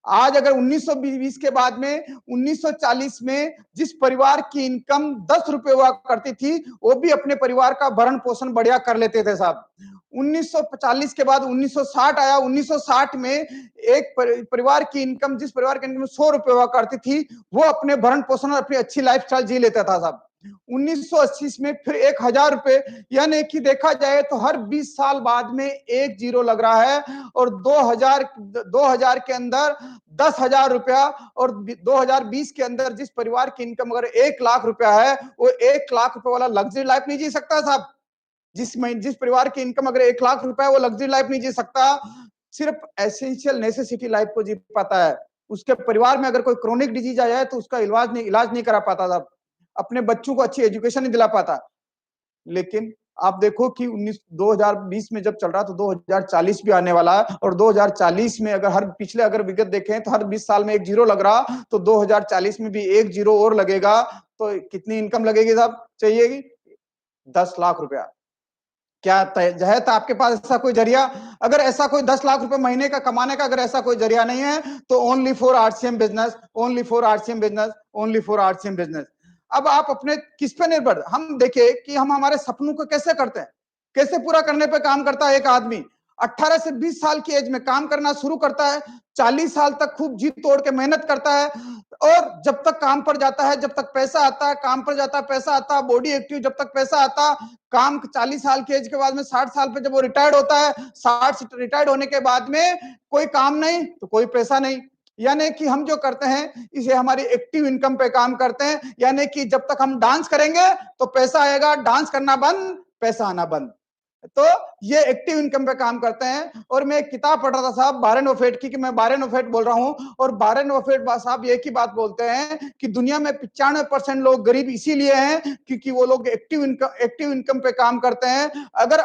आज अगर 1920 के बाद में 1940 में जिस परिवार की इनकम 10 रुपए हुआ करती थी, वो भी अपने परिवार का भरण पोषण बढ़िया कर लेते थे साहब। 1940 के बाद 1960 आया। 1960 में एक परिवार की इनकम, जिस परिवार की इनकम 100 रुपए हुआ करती थी, वो अपने भरण पोषण और अपनी अच्छी लाइफस्टाइल जी लेता था साहब। 1980 में फिर 1,000 रुपए, यानी कि देखा जाए तो हर 20 साल बाद में एक जीरो लग रहा है। और 2000 के अंदर 10,000 रुपया, और 2020 के अंदर जिस परिवार की इनकम अगर 1 लाख रुपया है, वो 1 लाख रुपए वाला लग्जरी लाइफ नहीं जी सकता साहब। जिस परिवार की इनकम अगर 1 लाख रुपया है, वो लग्जरी लाइफ नहीं जी सकता, सिर्फ एसेंशियल नेसेसिटी लाइफ को जी पाता है। उसके परिवार में अगर कोई क्रोनिक डिजीज आ जाए तो उसका इलाज नहीं करा पाता साहब, अपने बच्चों को अच्छी एजुकेशन नहीं दिला पाता। लेकिन आप देखो कि 2020 में जब चल रहा तो 2040 भी आने वाला है, और 2040 में अगर पिछले अगर विगत देखें तो हर 20 साल में एक जीरो लग रहा, तो 2040 में भी एक जीरो और लगेगा, तो कितनी इनकम लगेगी साहब, चाहिएगी 10 लाख रुपया। क्या है था आपके पास ऐसा कोई जरिया? अगर ऐसा कोई 10 लाख रुपए महीने का कमाने का अगर ऐसा कोई जरिया नहीं है, तो only for RCM business, only for RCM business, only for RCM business. अब आप अपने किस पे निर्भर, हम देखिए कि हम हमारे सपनों को कैसे करते हैं, कैसे पूरा करने पे काम करता है एक आदमी। 18 से 20 साल की एज में काम करना शुरू करता है, 40 साल तक खूब जी तोड़ के मेहनत करता है, और जब तक काम पर जाता है, जब तक पैसा आता है, काम पर जाता है पैसा आता है, बॉडी एक्टिव जब तक पैसा आता, काम 40 साल की एज के बाद में 60 साल पे जब वो रिटायर्ड होता है, 60 से रिटायर्ड होने के बाद में कोई काम नहीं तो कोई पैसा नहीं। यानी कि हम जो करते हैं इसे हमारी एक्टिव इनकम पे काम करते हैं, यानी कि जब तक हम डांस करेंगे तो पैसा आएगा, डांस करना बंद पैसा आना बंद। तो ये एक्टिव इनकम पे काम करते हैं। और मैं एक किताब पढ़ रहा था साहब वारेन बफेट की, कि मैं वारेन बफेट बोल रहा हूं, और वारेन बफेट साहब एक ही बात बोलते हैं कि दुनिया में 95% लोग गरीब इसीलिए हैं क्योंकि वो लोग एक्टिव इनकम पे काम करते हैं। अगर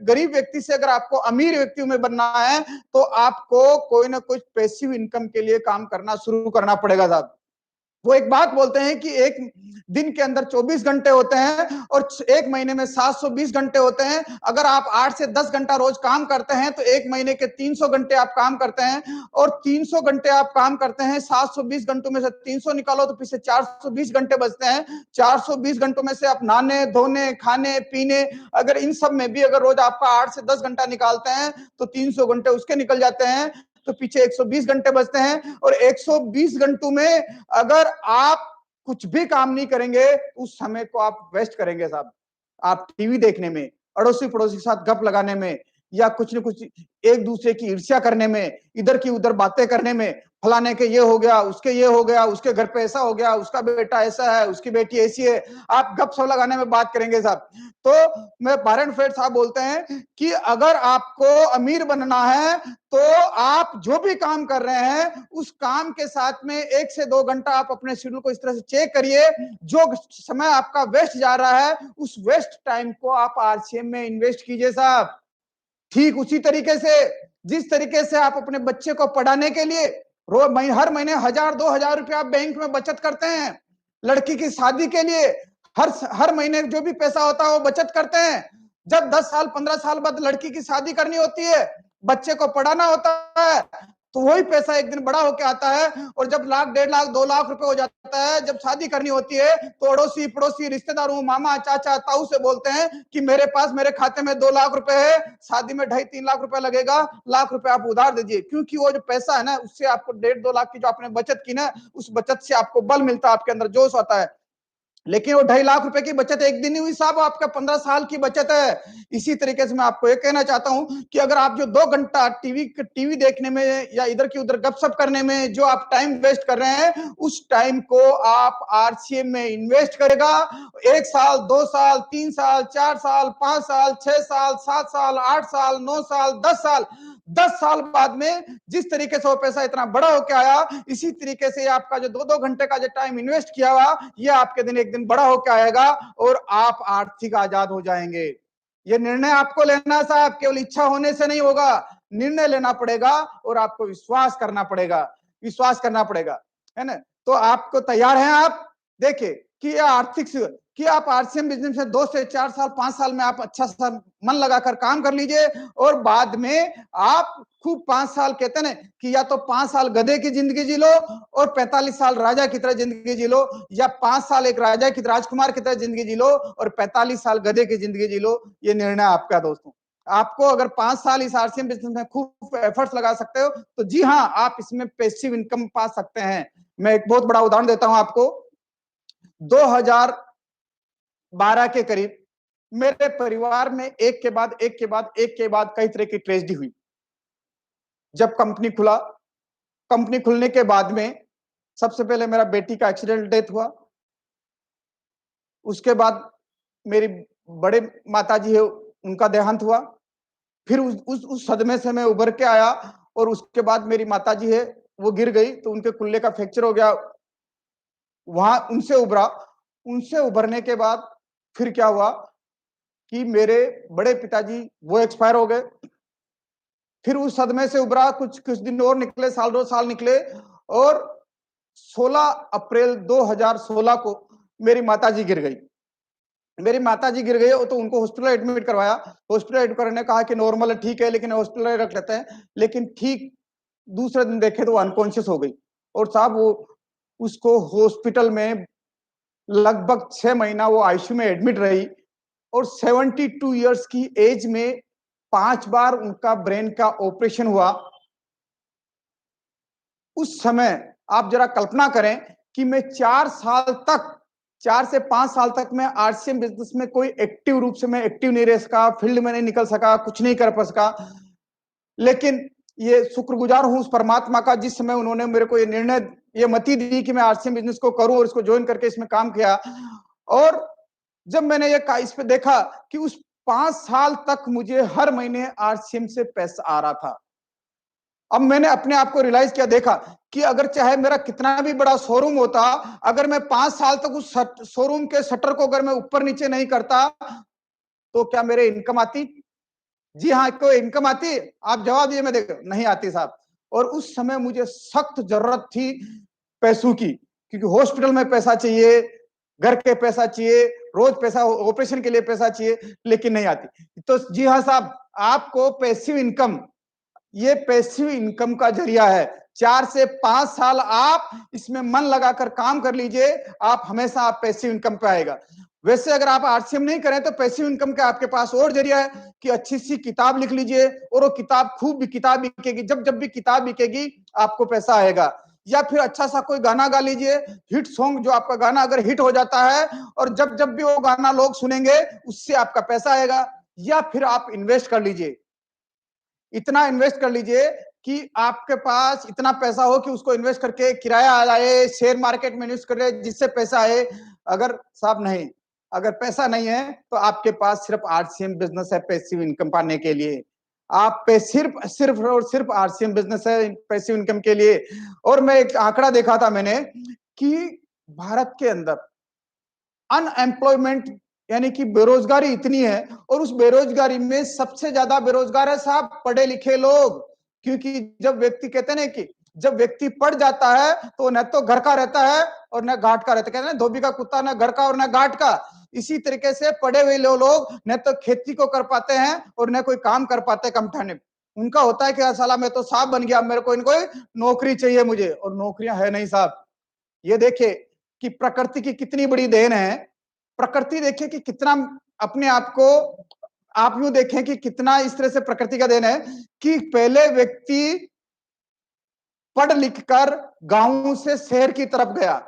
गरीब व्यक्ति से अगर आपको अमीर व्यक्ति में बनना है, तो आपको कोई ना कोई पैसिव इनकम के लिए काम करना शुरू करना पड़ेगा साहब। वो एक बात बोलते हैं कि एक दिन के अंदर 24 घंटे होते हैं और एक महीने में 720 घंटे होते हैं। अगर आप 8 से 10 घंटा रोज काम करते हैं तो एक महीने के 300 घंटे आप काम करते हैं, और 300 घंटे आप काम करते हैं, 720 घंटों में से 300 निकालो तो पीछे 420 घंटे बचते हैं। 420 घंटों में से आप नहाने धोने खाने पीने, अगर इन सब में भी अगर रोज आपका 8 से 10 घंटा निकालते हैं तो 300 घंटे उसके निकल जाते हैं, तो पीछे 120 घंटे बचते हैं। और 120 घंटों में अगर आप कुछ भी काम नहीं करेंगे, उस समय को आप वेस्ट करेंगे साहब। आप टीवी देखने में, अड़ोसी पड़ोसी के साथ गप लगाने में, या कुछ न कुछ एक दूसरे की ईर्ष्या करने में, इधर की उधर बातें करने में, फलाने के ये हो गया, उसके ये हो गया, उसके घर पे ऐसा हो गया, उसका बेटा ऐसा है, उसकी बेटी ऐसी है, आप गप सप लगाने में बात करेंगे साहब। तो मैं वारेन बफेट साहब बोलते हैं कि अगर आपको अमीर बनना है, तो आप जो भी काम कर रहे हैं उस काम के साथ में 1 से 2 घंटा आप अपने शेड्यूल को इस तरह से चेक करिए, जो समय आपका वेस्ट जा रहा है उस वेस्ट टाइम को आप आरसीएम में इन्वेस्ट कीजिए साहब। ठीक उसी तरीके से जिस तरीके से आप अपने बच्चे को पढ़ाने के लिए हर महीने 1000-2000 रुपया आप बैंक में बचत करते हैं, लड़की की शादी के लिए हर महीने जो भी पैसा होता है वो बचत करते हैं। जब 10 साल 15 साल बाद लड़की की शादी करनी होती है, बच्चे को पढ़ाना होता है, तो वही पैसा एक दिन बड़ा होके आता है, और जब लाख 1.5 लाख 2 लाख रुपए हो जाता है, जब शादी करनी होती है, तो अड़ोसी पड़ोसी रिश्तेदारों मामा चाचा ताऊ से बोलते हैं कि मेरे पास मेरे खाते में 2 लाख रुपए है, शादी में 2.5-3 लाख रुपए लगेगा, लाख रुपए आप उधार दीजिए। क्योंकि वो जो पैसा है ना, उससे आपको 1.5-2 लाख की जो आपने बचत की ना, उस बचत से आपको बल मिलता है, आपके अंदर जोश आता है। लेकिन वो 2.5 लाख रुपए की बचत एक दिन ही हुई साहब, आपका 15 साल की बचत है। इसी तरीके से मैं आपको ये कहना चाहता हूं कि अगर आप जो 2 घंटा टीवी देखने में या इधर की उधर गपशप करने में जो आप टाइम वेस्ट कर रहे हैं, उस टाइम को आप आरसीएम में इन्वेस्ट करेगा। 1 साल 2 साल 3 साल 4 साल 5 साल 6 साल 7 साल 8 साल 9 साल 10 साल, 10 साल बाद में जिस तरीके से वो पैसा इतना बड़ा होकर आया, इसी तरीके से आपका जो 2-2 घंटे का जो टाइम इन्वेस्ट किया हुआ, ये आपके दिन एक दिन बड़ा होकर आएगा और आप आर्थिक आजाद हो जाएंगे। ये निर्णय आपको लेना साहब, केवल इच्छा होने से नहीं होगा, निर्णय लेना पड़ेगा और आपको विश्वास करना पड़ेगा, विश्वास करना पड़ेगा, है ना? तो आपको तैयार हैं आप? देखिए कि ये आर्थिक कि आप आरसीएम बिजनेस में 2 से 4 साल 5 साल में आप अच्छा सा मन लगाकर काम कर लीजिए, और बाद में आप खूब 5 साल कहते ना कि या तो 5 साल गधे की जिंदगी जी लो और 45 साल राजा की तरह जिंदगी जी लो, या 5 साल एक राजा की राजकुमार की तरह जिंदगी जी लो और 45 साल गधे की जिंदगी जी लो। ये निर्णय आपका दोस्तों। आपको अगर 5 साल इस आरसीएम बिजनेस में खूब एफर्ट्स लगा सकते हो, तो जी हाँ, आप इसमें पैसिव इनकम पा सकते हैं। मैं एक बहुत बड़ा उदाहरण देता हूं आपको। 2012 के करीब मेरे परिवार में एक के बाद एक के बाद एक के बाद कई तरह की ट्रेजेडी हुई। जब कंपनी खुलने के बाद में सबसे पहले मेरा बेटी का एक्सीडेंट डेथ हुआ। उसके बाद मेरी बड़े माताजी है, उनका देहांत हुआ। फिर उस सदमे से मैं उभर के आया, और उसके बाद मेरी माताजी है, वो गिर गई तो उनके कुल्ले का फ्रैक्चर हो गया। वहां उनसे उभरने के बाद फिर क्या हुआ कि मेरे बड़े पिताजी वो एक्सपायर हो गए। फिर उस सदमे से उभरा, कुछ कुछ दिन और निकले, साल 2 साल निकले, और 16 अप्रैल 2016 को मेरी माताजी गिर गई। मेरी माताजी गिर गई, तो उनको हॉस्पिटल एडमिट करवाया। हॉस्पिटल एडमिट करने कहा कि नॉर्मल है, ठीक है, लेकिन हॉस्पिटल रख लेते हैं। लेकिन ठीक दूसरे दिन देखे तो वो अनकॉन्शियस हो गई। और साहब वो उसको हॉस्पिटल में लगभग 6 महीना वो आईसीयू में एडमिट रही, और 72 इयर्स की एज में 5 बार उनका ब्रेन का ऑपरेशन हुआ। उस समय आप जरा कल्पना करें कि मैं 4 से 5 साल तक मैं आरसीएम बिजनेस में कोई एक्टिव रूप से मैं एक्टिव नहीं रह सका, फील्ड में नहीं निकल सका, कुछ नहीं कर पा सका। लेकिन ये शुक्रगुजार हूं उस परमात्मा का, जिस समय उन्होंने मेरे को ये निर्णय, ये मति दी कि मैं आरसीएम बिजनेस को करूं, और इसको ज्वाइन करके इसमें काम किया। और जब मैंने ये इस पे देखा कि उस 5 साल तक मुझे हर महीने आरसीएम से पैसा आ रहा था। अब मैंने अपने आप को रियलाइज किया, देखा कि अगर चाहे मेरा कितना भी बड़ा शोरूम होता, अगर मैं 5 साल तक उस शोरूम के शटर को अगर मैं ऊपर नीचे नहीं करता, तो क्या मेरे इनकम आती? जी हाँ, कोई इनकम आती? आप जवाब दिए, मैं देख नहीं आती साहब। और उस समय मुझे सख्त जरूरत थी पैसों की, क्योंकि हॉस्पिटल में पैसा चाहिए, घर के पैसा चाहिए, रोज पैसा, ऑपरेशन के लिए पैसा चाहिए, लेकिन नहीं आती। तो जी हाँ साहब, आपको पैसिव इनकम, ये पैसिव इनकम का जरिया है। 4 से 5 साल आप इसमें मन लगाकर काम कर लीजिए, आप हमेशा आप पैसिव इनकम पे आएगा। वैसे अगर आप आरसीएम नहीं करें तो पैसिव इनकम का आपके पास और जरिया है कि अच्छी सी किताब लिख लीजिए, और वो किताब खूब भी किताब बिकेगी, जब जब भी किताब बिकेगी आपको पैसा आएगा। या फिर अच्छा सा कोई गाना गा लीजिए, हिट सॉन्ग, जो आपका गाना अगर हिट हो जाता है और जब जब भी वो गाना लोग सुनेंगे, उससे आपका पैसा आएगा। या फिर आप इन्वेस्ट कर लीजिए, इतना इन्वेस्ट कर लीजिए कि आपके पास इतना पैसा हो कि उसको इन्वेस्ट करके किराया आ जाए, शेयर मार्केट में इन्वेस्ट कर ले, जिससे पैसा आए। अगर साहब नहीं, अगर पैसा नहीं है तो आपके पास सिर्फ आरसीएम बिजनेस है पैसिव इनकम पाने के लिए। आप पे सिर्फ सिर्फ और सिर्फ आरसीएम बिजनेस है पैसिव इनकम के लिए। और मैं एक आंकड़ा देखा था मैंने कि भारत के अंदर अनएम्प्लॉयमेंट यानी कि बेरोजगारी इतनी है, और उस बेरोजगारी में सबसे ज्यादा बेरोजगार है साहब पढ़े लिखे लोग। क्योंकि जब व्यक्ति, कहते हैं ना कि जब व्यक्ति पढ़ जाता है तो न तो घर का रहता है और न घाट का रहता है, कहते हैं धोबी का कुत्ता, न घर का और न घाट का। इसी तरीके से पढ़े हुए लोग न तो खेती को कर पाते हैं और न कोई काम कर पाते कम ठाने। उनका होता है कि साला मैं तो साहब बन गया, मेरे को इनको नौकरी चाहिए मुझे, और नौकरियां है नहीं साहब। ये देखिए कि प्रकृति की कितनी बड़ी देन है। प्रकृति देखिए कि कितना अपने आप को, आप यूं देखें कि कितना इस तरह से प्रकृति का देन है कि पहले व्यक्ति पढ़ लिख कर गांव से शहर की तरफ गया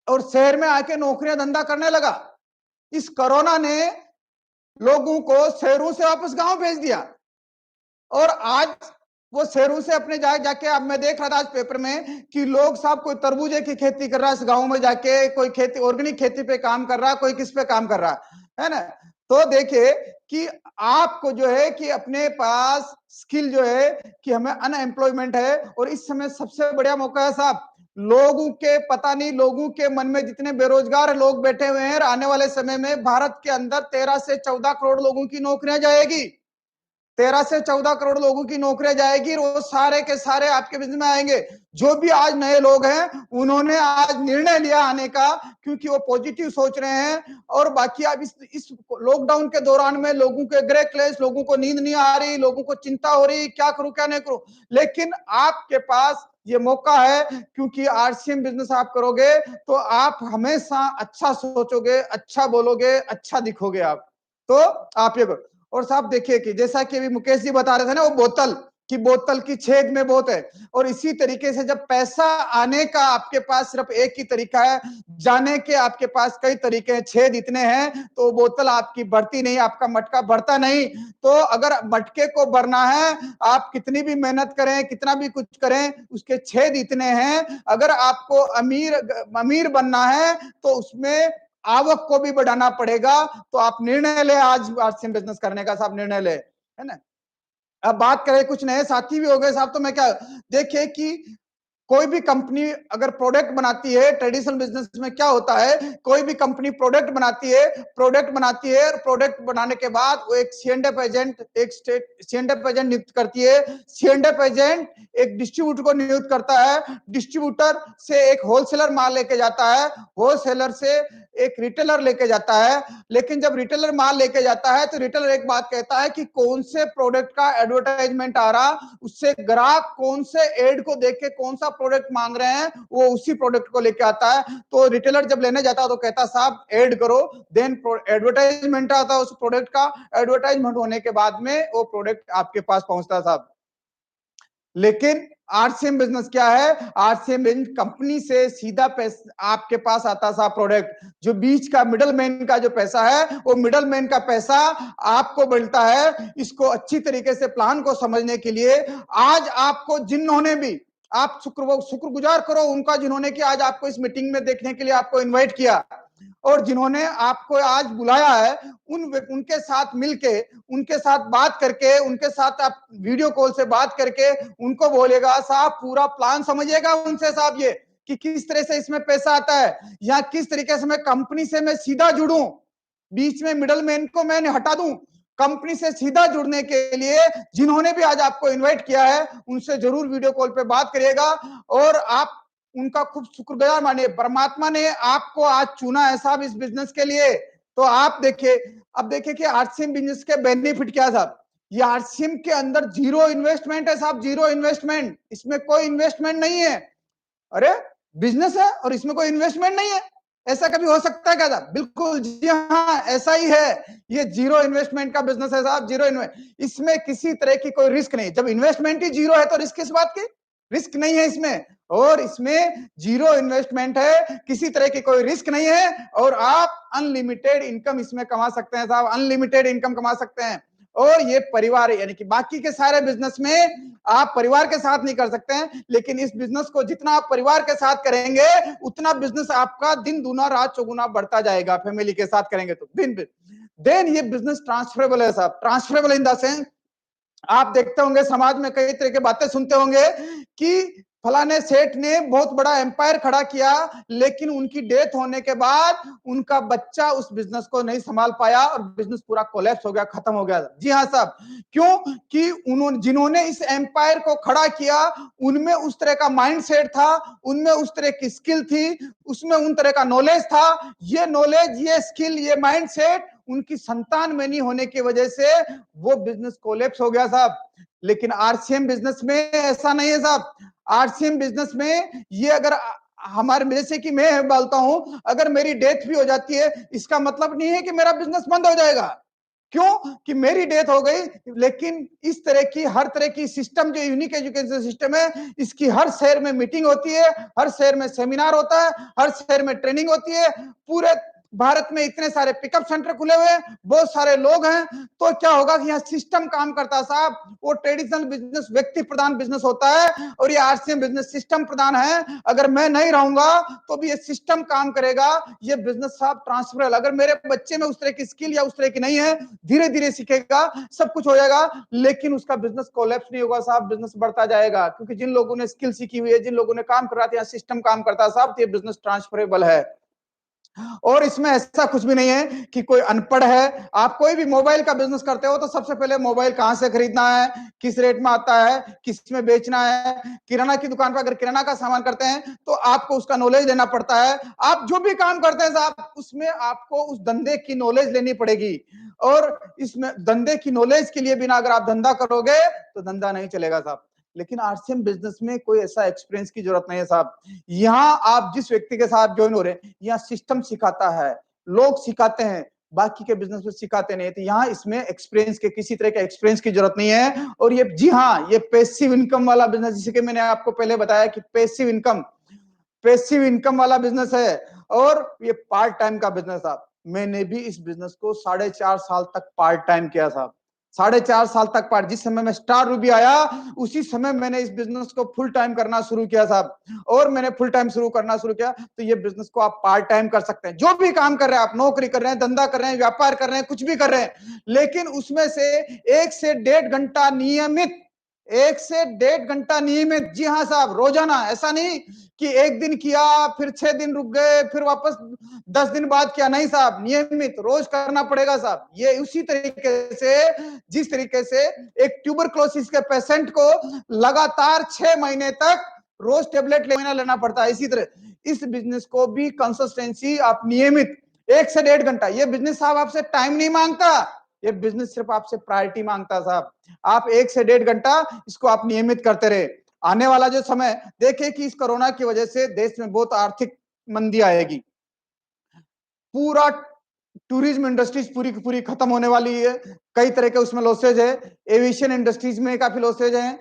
और शहर में आके नौकरियां धंधा करने लगा। इस कोरोना ने लोगों को शहरों से वापस गांव भेज दिया, और आज वो शहरों से अपने जाके, अब मैं देख रहा था आज पेपर में कि लोग साहब कोई तरबूजे की खेती कर रहा है इस गांव में जाके, कोई खेती ऑर्गेनिक खेती पे काम कर रहा है, कोई किस पे काम कर रहा है ना। तो देखिए कि आपको जो है कि अपने पास स्किल जो है कि हमें अनएम्प्लॉयमेंट है, और इस समय सबसे बढ़िया मौका है साहब। लोगों के पता नहीं, लोगों के मन में जितने बेरोजगार लोग बैठे हुए हैं, आने वाले समय में भारत के अंदर 13 से 14 करोड़ लोगों की नौकरियां जाएगी। 13 से 14 करोड़ लोगों की नौकरियां जाएगी, वो सारे के सारे आपके बिजनेस में आएंगे। जो भी आज नए लोग हैं उन्होंने आज निर्णय लिया आने का, क्योंकि वो पॉजिटिव सोच रहे हैं। और बाकी अब इस लॉकडाउन के दौरान में लोगों के ग्रे क्लेश, लोगों को नींद नहीं आ रही, लोगों को चिंता हो रही, क्या करूं क्या नहीं करूं। लेकिन आपके पास ये मौका है, क्योंकि आरसीएम बिजनेस आप करोगे तो आप हमेशा अच्छा सोचोगे, अच्छा बोलोगे, अच्छा दिखोगे आप। तो आप ये करो। और साहब देखिए कि जैसा कि अभी मुकेश जी बता रहे थे ना, वो बोतल की छेद में बहुत है। और इसी तरीके से जब पैसा आने का आपके पास सिर्फ एक ही तरीका है, जाने के आपके पास कई तरीके हैं, छेद इतने हैं तो बोतल आपकी बढ़ती नहीं, आपका मटका बढ़ता नहीं। तो अगर मटके को भरना है, आप कितनी भी मेहनत करें, कितना भी कुछ करें, उसके छेद इतने हैं। अगर आपको अमीर अमीर बनना है तो उसमें आवक को भी बढ़ाना पड़ेगा। तो आप निर्णय ले, आज आरसीएम बिजनेस करने का साहब निर्णय ले, है ना। अब बात करें, कुछ नए साथी भी हो गए साहब, तो मैं क्या, देखिए कि कोई भी कंपनी अगर प्रोडक्ट बनाती है, ट्रेडिशनल बिजनेस में क्या होता है, कोई भी कंपनी प्रोडक्ट बनाती है और प्रोडक्ट बनाने के बाद वो एक C&F एजेंट नियुक्त करती है। C&F एजेंट एक डिस्ट्रीब्यूटर को नियुक्त करता है, डिस्ट्रीब्यूटर से एक होलसेलर माल लेके जाता है, होलसेलर से एक रिटेलर लेके जाता है। लेकिन जब रिटेलर माल लेके जाता है तो रिटेलर एक बात कहता है कि कौन से प्रोडक्ट का एडवर्टाइजमेंट आ रहा, उससे ग्राहक कौन से एड को देख के कौन सा प्रोडक्ट मांग रहे हैं, वो उसी प्रोडक्ट को लेके आता है। तो रिटेलर जब लेने जाता है तो कहता साहब एड करो, देन एडवर्टाइजमेंट आता है उस प्रोडक्ट का, एडवर्टाइजमेंट होने के बाद में वो प्रोडक्ट आपके पास पहुंचता है साहब। लेकिन आरसीएम बिजनेस क्या है, आरसीएम बिजनेस कंपनी से सीधा पैसा आपके पास आता सा प्रोडक्ट, जो बीच का मिडल मैन का जो पैसा है, वो मिडल मैन का पैसा आपको मिलता है। इसको अच्छी तरीके से प्लान को समझने के लिए आज आपको जिन्होंने भी, आप शुक्रगुजार करो उनका जिन्होंने कि आज आपको इस मीटिंग में देखने के लिए आपको इन्वाइट किया, और जिन्होंने आपको आज बुलाया है उनके साथ मिलके, उनके साथ बात करके, उनके साथ आप वीडियो कॉल से बात करके उनको बोलेगा साहब पूरा प्लान समझिएगा उनसे साहब, ये कि किस तरह से इसमें पैसा आता है, या किस तरीके से मैं कंपनी से मैं सीधा जुड़ूं, बीच में मिडल मैन को मैं हटा दूं, कंपनी से सीधा जुड़ने के लिए जिन्होंने भी आज आपको इन्वाइट किया है उनसे जरूर वीडियो कॉल पे बात करिएगा, और आप उनका खूब शुक्रगुजार मानिए। परमात्मा ने आपको आज चुना है साहब इस बिजनेस के लिए। तो आप देखिए, अब देखिए कि आरसीएम बिजनेस के बेनिफिट क्या साहब, ये आरसीएम के अंदर जीरो इन्वेस्टमेंट है साहब, जीरो इन्वेस्टमेंट, इसमें कोई इन्वेस्टमेंट नहीं है। अरे बिजनेस है और इसमें कोई इन्वेस्टमेंट नहीं है, ऐसा कभी हो सकता है क्या साहब? बिल्कुल जी हाँ, ऐसा ही है, ये जीरो इन्वेस्टमेंट का बिजनेस है साहब, जीरो इन्वेस्टमेंट, इसमें किसी तरह की कोई रिस्क नहीं। जब इन्वेस्टमेंट ही जीरो है तो रिस्क किस बात की, रिस्क नहीं है इसमें, और इसमें जीरो इन्वेस्टमेंट है, किसी तरह की कोई रिस्क नहीं है, और आप अनलिमिटेड इनकम इसमें कमा सकते हैं साहब, अनलिमिटेड इनकम कमा सकते हैं। और ये परिवार यानी कि बाकी के सारे बिजनेस में आप परिवार के साथ नहीं कर सकते हैं, लेकिन इस बिजनेस को जितना आप परिवार के साथ करेंगे उतना बिजनेस आपका दिन दूना रात चौगुना बढ़ता जाएगा, फैमिली के साथ करेंगे तो देन ये बिजनेस ट्रांसफरेबल है साहब, ट्रांसफरेबल इन द सेंस आप देखते होंगे समाज में कई तरह की बातें सुनते होंगे कि फलाने सेठ ने बहुत बड़ा एम्पायर खड़ा किया, लेकिन उनकी डेथ होने के बाद उनका बच्चा उस बिजनेस को नहीं संभाल पाया और बिजनेस पूरा कोलैप्स हो गया, खत्म हो गया। जी हाँ साहब, क्यों कि उन्होंने जिन्होंने इस एम्पायर को खड़ा किया उनमें उस तरह का माइंडसेट था, उनमें उस तरह की स्किल थी, उसमें उन तरह का नॉलेज था। ये नॉलेज, ये स्किल, ये माइंडसेट उनकी संतान में नहीं होने की वजह से वो बिजनेस कोलैप्स हो गया साहब। लेकिन आरसीएम बिजनेस में ऐसा नहीं है साहब, आरसीएम बिजनेस में ये अगर हमारे जैसे कि मैं बोलता हूं अगर मेरी डेथ भी हो जाती है इसका मतलब नहीं है कि मेरा बिजनेस बंद हो जाएगा, क्यों कि मेरी डेथ हो गई, लेकिन इस तरह की हर तरह की सिस्टम जो यूनिक एजुकेशन सिस्टम है इसकी हर शहर में मीटिंग होती है, हर शहर में सेमिनार होता है, हर शहर में ट्रेनिंग होती है, पूरे भारत में इतने सारे पिकअप सेंटर खुले हुए हैं, बहुत सारे लोग हैं, तो क्या होगा कि यहाँ सिस्टम काम करता है साहब। वो ट्रेडिशनल बिजनेस व्यक्ति प्रधान बिजनेस होता है और ये आरसीएम बिजनेस सिस्टम प्रधान है। अगर मैं नहीं रहूंगा तो भी ये सिस्टम काम करेगा, ये बिजनेस साहब ट्रांसफरेबल। अगर मेरे बच्चे में उस तरह की स्किल या उस तरह की नहीं है, धीरे धीरे सीखेगा, सब कुछ हो जाएगा, लेकिन उसका बिजनेस कोलैप्स नहीं होगा साहब, बिजनेस बढ़ता जाएगा, क्योंकि जिन लोगों ने स्किल सीखी हुई है, जिन लोगों ने काम कर रहा था, सिस्टम काम करता है साहब, तो ये बिजनेस ट्रांसफरेबल है। और इसमें ऐसा कुछ भी नहीं है कि कोई अनपढ़ है। आप कोई भी मोबाइल का बिजनेस करते हो तो सबसे पहले मोबाइल कहां से खरीदना है, किस रेट में आता है, किस में बेचना है, किराना की दुकान पर अगर किराना का सामान करते हैं तो आपको उसका नॉलेज लेना पड़ता है। आप जो भी काम करते हैं साहब उसमें आपको उस धंधे की नॉलेज लेनी पड़ेगी, और इसमें धंधे की नॉलेज के लिए बिना अगर आप धंधा करोगे तो धंधा नहीं चलेगा साहब। लेकिन आरसीएम बिजनेस में कोई ऐसा एक्सपीरियंस की जरूरत नहीं है साहब। यहाँ आप जिस व्यक्ति के साथ ज्वाइन हो रहे हैं यहाँ सिस्टम सिखाता है, लोग सिखाते हैं, बाकी के बिजनेस में सिखाते नहीं। तो यहाँ इसमें एक्सपीरियंस के किसी तरह के एक्सपीरियंस की जरूरत नहीं है। और ये जी हाँ, ये पैसिव इनकम वाला बिजनेस, जिसे कि मैंने आपको पहले बताया कि पैसिव इनकम वाला बिजनेस है, और ये पार्ट टाइम का बिजनेस साहब। मैंने भी इस बिजनेस को 4.5 साल तक पार्ट टाइम किया साहब, 4.5 साल तक पार्ट। जिस समय मैं स्टार रूबी आया उसी समय मैंने इस बिजनेस को फुल टाइम करना शुरू किया साहब, और मैंने फुल टाइम करना शुरू किया। तो ये बिजनेस को आप पार्ट टाइम कर सकते हैं, जो भी काम कर रहे हैं आप, नौकरी कर रहे हैं, धंधा कर रहे हैं, व्यापार कर रहे हैं, कुछ भी कर रहे हैं, लेकिन उसमें से 1 से 1.5 घंटा नियमित 1 से 1.5 घंटा नियमित, जी हाँ साहब, रोजाना। ऐसा नहीं कि एक दिन किया फिर 6 दिन रुक गए फिर वापस 10 दिन बाद किया, नहीं साहब, नियमित रोज करना पड़ेगा साहब। ये उसी तरीके से जिस तरीके से एक ट्यूबरक्लोसिस के पेशेंट को लगातार 6 महीने तक रोज टेबलेट लेना पड़ता है, इसी तरह इस बिजनेस को भी कंसिस्टेंसी, आप नियमित 1 से 1.5 घंटा, ये बिजनेस साहब आपसे टाइम नहीं मांगता, ये बिजनेस सिर्फ आपसे प्रायोरिटी मांगता साहब। आप 1 से 1.5 घंटा इसको आप नियमित करते रहे। आने वाला जो समय देखिए कि इस कोरोना की वजह से देश में बहुत आर्थिक मंदी आएगी, पूरा टूरिज्म इंडस्ट्रीज पूरी की पूरी खत्म होने वाली है, कई तरह के उसमें लॉसेज है, एविएशन इंडस्ट्रीज में काफी लॉसेज हैं,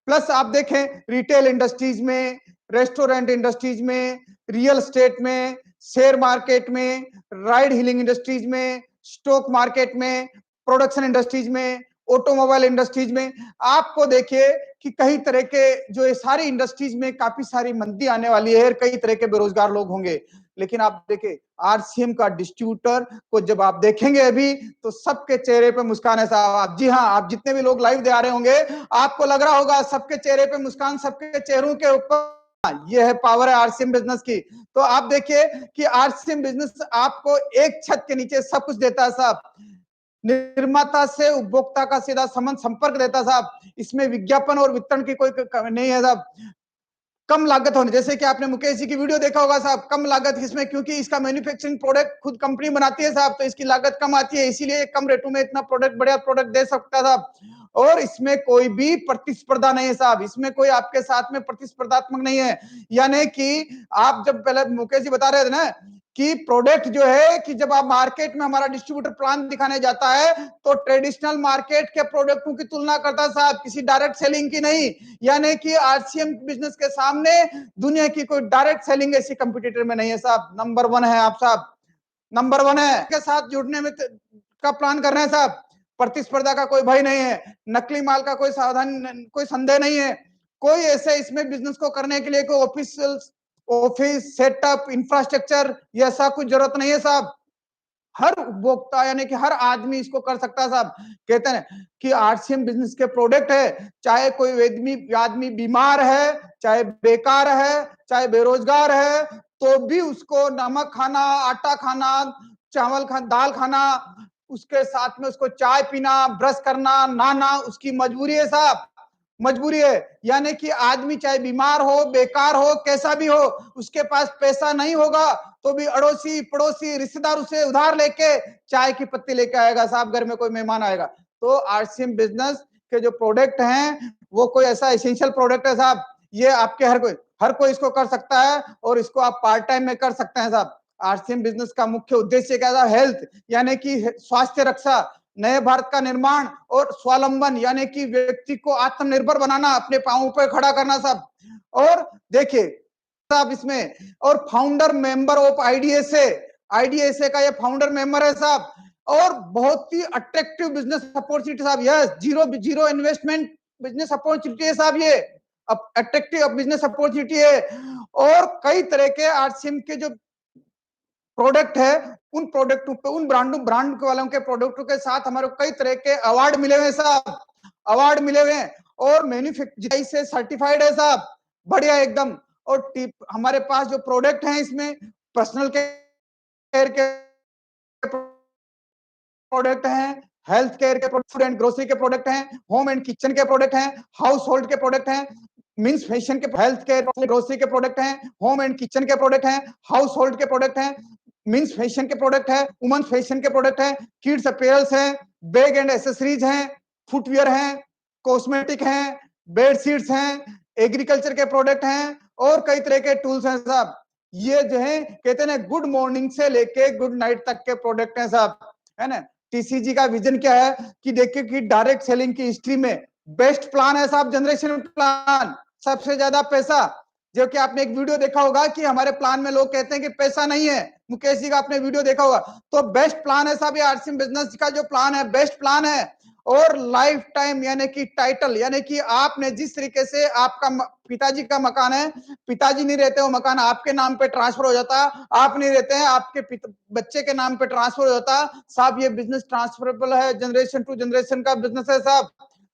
प्लस आप देखें रिटेल इंडस्ट्रीज में, रेस्टोरेंट इंडस्ट्रीज में, रियल एस्टेट में, शेयर मार्केट में, राइड हीलिंग इंडस्ट्रीज में, स्टॉक मार्केट में, प्रोडक्शन इंडस्ट्रीज में, ऑटोमोबाइल इंडस्ट्रीज में, आपको देखिए कि कई तरह के जो ये सारी इंडस्ट्रीज में काफी सारी मंदी आने वाली है, कई तरह के बेरोजगार लोग होंगे। लेकिन आप देखिए आरसीएम का डिस्ट्रीब्यूटर को जब आप देखेंगे अभी, तो सबके चेहरे पे मुस्कान है साहब। जी हाँ, आप जितने भी लोग लाइव दे आ रहे होंगे, आपको लग रहा होगा सबके चेहरे पे मुस्कान, सबके चेहरों के ऊपर, ये है पावर है आरसीएम बिजनेस की। तो आप देखिए कि आरसीएम बिजनेस आपको एक छत के नीचे सब कुछ देता है साहब, निर्माता से उपभोक्ता का सीधा संबंध संपर्क देता साहब, इसमें विज्ञापन और वितरण की कोई नहीं है साहब, कम लागत होने, जैसे कि आपने मुकेश जी की वीडियो देखा होगा साहब, कम लागत इसमें, क्योंकि इसका मैन्युफैक्चरिंग प्रोडक्ट खुद कंपनी बनाती है साहब, तो इसकी लागत कम आती है, इसीलिए कम रेटों में इतना प्रोडक्ट, बढ़िया प्रोडक्ट दे सकता है साहब। और इसमें कोई भी प्रतिस्पर्धा नहीं है साहब, इसमें कोई आपके साथ में प्रतिस्पर्धात्मक नहीं है। यानी कि आप जब पहले मुकेश जी बता रहे थे ना कि प्रोडक्ट जो है कि जब आप मार्केट में हमारा डिस्ट्रीब्यूटर प्लान दिखाने जाता है तो ट्रेडिशनल मार्केट के प्रोडक्टों की तुलना करता है साहब, किसी डायरेक्ट सेलिंग की नहीं। यानी कि आरसीएम बिजनेस के सामने दुनिया की कोई डायरेक्ट सेलिंग ऐसी कंपटीटर में नहीं है साहब, नंबर 1 है आप साहब, नंबर 1 है के साथ जुड़ने में का प्लान कर रहे हैं साहब, प्रतिस्पर्धा का कोई भय नहीं है, नकली माल का कोई सावधान, कोई संदेह नहीं है, कोई ऐसे इसमें बिजनेस को करने के लिए कोई ऑफिस सेटअप इंफ्रास्ट्रक्चर ये ऐसा कुछ जरूरत नहीं है साहब, हर उपभोक्ता यानी कि हर आदमी इसको कर सकता है साहब। कहते हैं कि आरसीएम बिजनेस के प्रोडक्ट है, चाहे कोई आदमी बीमार है, चाहे बेकार है, चाहे बेरोजगार है, तो भी उसको नमक खाना, आटा खाना, चावल खाना, दाल खाना, उसके साथ में उसको चाय पीना, ब्रश करना, नहाना उसकी मजबूरी है साहब, मजबूरी है। यानी कि आदमी चाहे बीमार हो, बेकार हो, कैसा भी हो, उसके पास पैसा नहीं होगा तो भी अड़ोसी पड़ोसी रिश्तेदार उसे उधार लेके चाय की पत्ती लेके आएगा साहब, घर में कोई मेहमान आएगा। तो आरसीएम बिजनेस के जो प्रोडक्ट हैं वो कोई ऐसा एसेंशियल प्रोडक्ट है साहब, ये आपके हर कोई इसको कर सकता है और इसको आप पार्ट टाइम में कर सकते हैं साहब। आरसीएम बिजनेस का मुख्य उद्देश्य क्या था, हेल्थ यानी कि स्वास्थ्य रक्षा, नए भारत का निर्माण और स्वावलंबन यानी कि व्यक्ति को आत्मनिर्भर बनाना, अपने पांवों पर खड़ा करना साहब। और देखिए साहब इसमें, और founder member of IDSA, IDSA का ये फाउंडर मेंबर है साहब, और बहुत ही अट्रैक्टिव बिजनेस अपॉर्चुनिटी साहब, yes, zero zero investment business opportunity है साहब, ये अट्रैक्टिव बिजनेस अपॉर्चुनिटी है। और कई तरह के आरसीएम के जो प्रोडक्ट है उन प्रोडक्टों पे, उन ब्रांड वालों के प्रोडक्टों के साथ हमारे कई तरह के अवार्ड मिले हुए साहब, अवार्ड मिले हुए हैं, और मैन्युफैक्चरिंग से सर्टिफाइड है साहब, बढ़िया एकदम। और हमारे पास जो प्रोडक्ट हैं इसमें पर्सनल केयर के प्रोडक्ट हैं, हेल्थ केयर के प्रोडक्ट, फूड एंड ग्रोसरी के प्रोडक्ट हैं, होम एंड किचन के प्रोडक्ट हैं, हाउस होल्ड के प्रोडक्ट हैं, मीन्स फैशन के, हेल्थ केयर ग्रोसरी के प्रोडक्ट हैं, होम एंड किचन के प्रोडक्ट हैं, हाउस होल्ड के प्रोडक्ट हैं, मीन्स फैशन के प्रोडक्ट है, वुमेन फैशन के प्रोडक्ट है, किड्स अपीयरल्स हैं, बैग एंड एसेसरीज हैं, फुटवियर हैं, कॉस्मेटिक हैं, बेडशीट्स हैं, एग्रीकल्चर के प्रोडक्ट हैं और कई तरह के टूल्स हैं साहब। ये जो है कहते हैं गुड मॉर्निंग से लेके गुड नाइट तक के प्रोडक्ट हैं साहब, है ना। टीसीजी का विजन क्या है कि देखिए कि डायरेक्ट सेलिंग की हिस्ट्री में बेस्ट प्लान है साहब, जनरेशन प्लान, सबसे ज्यादा पैसा। जो कि आपने एक वीडियो देखा होगा कि हमारे प्लान में लोग कहते हैं कि पैसा नहीं है, मुकेश जी का आपने वीडियो देखा होगा, तो बेस्ट प्लान है साहब, ये आरसीएम बिजनेस का जो प्लान है बेस्ट प्लान है। और लाइफ टाइम यानी कि टाइटल, यानी कि आपने जिस तरीके से आपका पिताजी का मकान है, पिताजी नहीं रहते, वो मकान आपके नाम पे ट्रांसफर हो जाता, आप नहीं रहते हैं, आपके बच्चे के नाम पे ट्रांसफर हो जाता साहब। ये बिजनेस ट्रांसफरेबल है, जनरेशन टू जनरेशन का बिजनेस है साहब,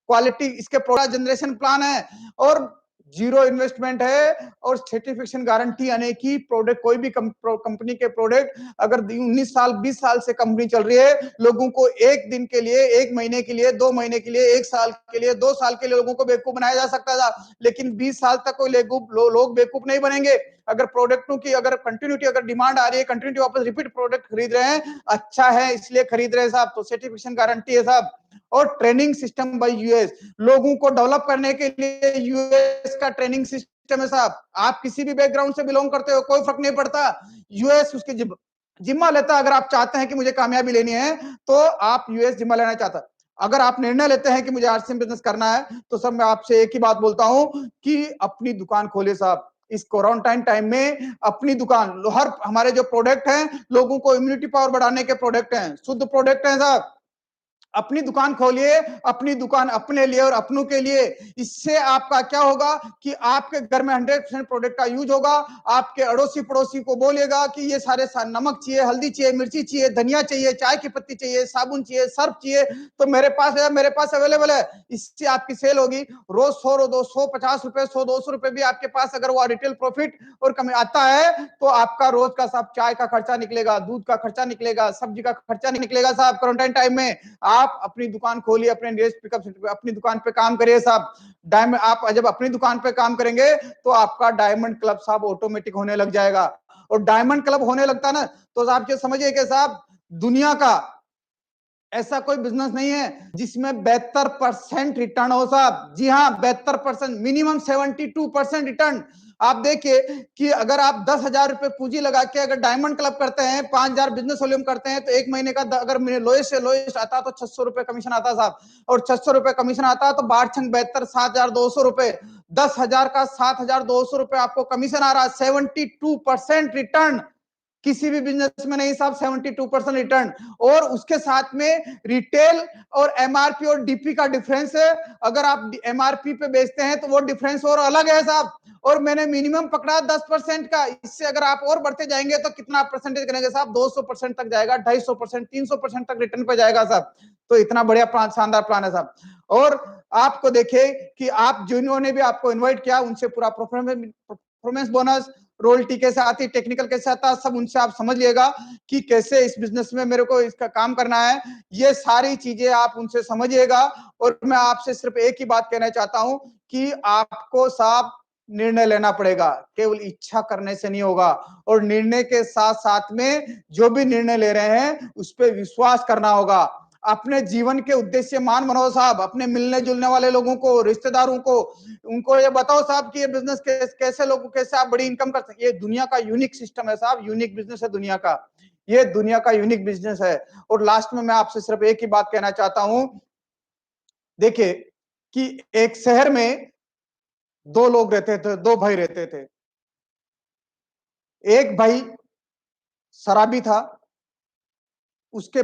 क्वालिटी इसके प्रोडक्ट जनरेशन प्लान है और जीरो इन्वेस्टमेंट है और सर्टिफिकेशन गारंटी आने की प्रोडक्ट कोई भी कंपनी के प्रोडक्ट अगर 19 साल 20 साल से कंपनी चल रही है, लोगों को एक दिन के लिए, एक महीने के लिए, 2 महीने के लिए, 1 साल के लिए, 2 साल के लिए लोगों को बेवकूफ बनाया जा सकता था, लेकिन 20 साल तक कोई लोग बेवकूफ नहीं बनेंगे। अगर प्रोडक्टों की अगर कंटिन्यूटी अगर डिमांड आ रही है, कंटिन्यूटी वापस रिपीट प्रोडक्ट खरीद रहे हैं, अच्छा है इसलिए खरीद रहे हैं साहब, तो सर्टिफिकेशन गारंटी है साहब। और ट्रेनिंग सिस्टम बाय यूएस, लोगों को डेवलप करने के लिए यूएस का ट्रेनिंग सिस्टम है साहब। आप किसी भी बैकग्राउंड से बिलोंग करते हो, कोई फर्क नहीं पड़ता, यूएस उसके जिम्मा लेता है। अगर आप चाहते हैं कि मुझे कामयाबी लेनी है तो आप यूएस जिम्मा लेना चाहता है। अगर आप निर्णय लेते हैं कि मुझे आरसीएम बिजनेस करना है तो सब मैं आपसे एक ही बात बोलता हूं कि अपनी दुकान खोलिए साहब। इस क्वारंटाइन टाइम में अपनी दुकान, हर हमारे जो प्रोडक्ट हैं लोगों को इम्यूनिटी पावर बढ़ाने के प्रोडक्ट हैं, शुद्ध प्रोडक्ट हैं साहब। अपनी दुकान खोलिए, अपनी दुकान अपने लिए और अपनों के लिए। इससे आपका क्या होगा कि आपके घर में 100% प्रोडक्ट का यूज होगा। आपके अड़ोसी पड़ोसी को बोलिएगा कि ये सारे नमक चाहिए, हल्दी चाहिए, मिर्ची चाहिए, धनिया चाहिए, चाय की पत्ती चाहिए, साबुन चाहिए, सर्फ चाहिए, तो मेरे पास है, मेरे पास अवेलेबल है। इससे आपकी सेल होगी। रोज 100 250 रुपए, 100 200 रुपए भी आपके पास अगर वो रिटेल प्रॉफिट और कमी आता है तो आपका रोज का साहब चाय का खर्चा निकलेगा, दूध का खर्चा निकलेगा, सब्जी का खर्चा निकलेगा साहब। क्वारंटाइन टाइम में आप अपनी दुकान खोलिए, अपने नियरेस्ट पिकअप सेंटर पे अपनी दुकान पे काम करिए साहब। डायमंड, आप जब अपनी दुकान पे काम करेंगे तो आपका डायमंड क्लब साहब ऑटोमेटिक होने लग जाएगा। और डायमंड क्लब होने लगता ना तो आप ये समझिए कि साहब दुनिया का ऐसा कोई बिजनेस नहीं है जिसमें 72% रिटर्न हो साहब। जी हाँ, 72%, मिनिमम 72% रिटर्न। आप देखिए कि अगर आप 10,000 रुपए पूंजी लगा के अगर डायमंड क्लब करते हैं, 5,000 बिजनेस वॉल्यूम करते हैं, तो एक महीने का अगर मेरे लोएस्ट से लोएस्ट आता तो 600 रुपए कमीशन आता साहब। और 600 रुपए कमीशन आता तो 72 7,200 रुपए, 10,000 का 7,200 रुपए आपको कमीशन आ रहा है। 72% रिटर्न किसी भी बिजनेस में नहीं साहब, 72% रिटर्न। और उसके साथ में रिटेल और एमआरपी और डीपी का डिफरेंस है। अगर आप एमआरपी पे बेचते हैं तो वो डिफरेंस और अलग है साहब। और मैंने मिनिमम पकड़ा 10% का, इससे अगर आप और बढ़ते जाएंगे तो कितना परसेंटेज करेंगे साहब? 200% तक जाएगा, 250%, 300% तक रिटर्न पे जाएगा साहब। तो इतना बढ़िया प्लान, शानदार प्लान है साहब। और आपको देखे कि आप जिन्होंने भी आपको इन्वाइट किया उनसे पूरा परफॉर्मेंस बोनस, रोयल्टी कैसे आती, टेक्निकल कैसे आता, सब उनसे आप समझ लिएगा कि कैसे इस बिजनेस में मेरे को इसका काम करना है। ये सारी चीजें आप उनसे समझिएगा। और मैं आपसे सिर्फ एक ही बात कहना चाहता हूं कि आपको साहब निर्णय लेना पड़ेगा, केवल इच्छा करने से नहीं होगा। और निर्णय के साथ साथ में जो भी निर्णय ले रहे हैं उस पर विश्वास करना होगा। अपने जीवन के उद्देश्य मान बनाओ साहब, अपने मिलने जुलने वाले लोगों को, रिश्तेदारों को, उनको ये बताओ साहब कि ये बिजनेस कैसे लोग, कैसे आप बड़ी इनकम कर सकते। ये दुनिया का यूनिक सिस्टम है साहब, यूनिक बिजनेस है दुनिया का, ये दुनिया का यूनिक बिजनेस है। और लास्ट में मैं आपसे सिर्फ एक ही बात कहना चाहता हूं, देखिए कि एक शहर में दो लोग रहते थे, दो भाई रहते थे। एक भाई शराबी था, उसके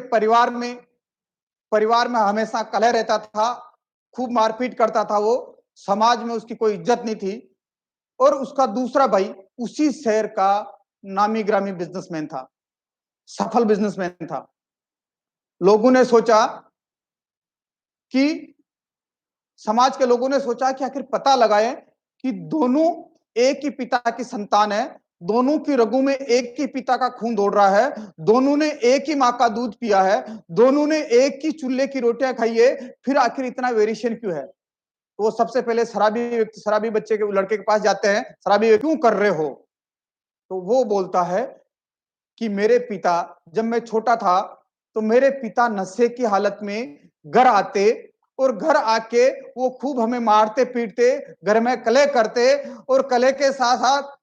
परिवार में हमेशा कलह रहता था, खूब मारपीट करता था वो, समाज में उसकी कोई इज्जत नहीं थी। और उसका दूसरा भाई उसी शहर का नामी ग्रामी बिजनेसमैन था, सफल बिजनेसमैन था। लोगों ने सोचा कि समाज के लोगों ने सोचा कि आखिर पता लगाए कि दोनों एक ही पिता की संतान है, दोनों की रगों में एक ही पिता का खून दौड़ रहा है, दोनों ने एक ही मां का दूध पिया है, दोनों ने एक ही चूल्हे की रोटियां खाई है, फिर आखिर इतना वेरिएशन क्यों है? तो वो सबसे पहले शराबी बच्चे के लड़के के पास जाते हैं, शराबी क्यों कर रहे हो? तो वो बोलता है कि मेरे पिता, जब मैं छोटा था तो मेरे पिता नशे की हालत में घर आते और घर आके वो खूब हमें मारते पीटते, घर में कलह करते, और कलह के साथ साथ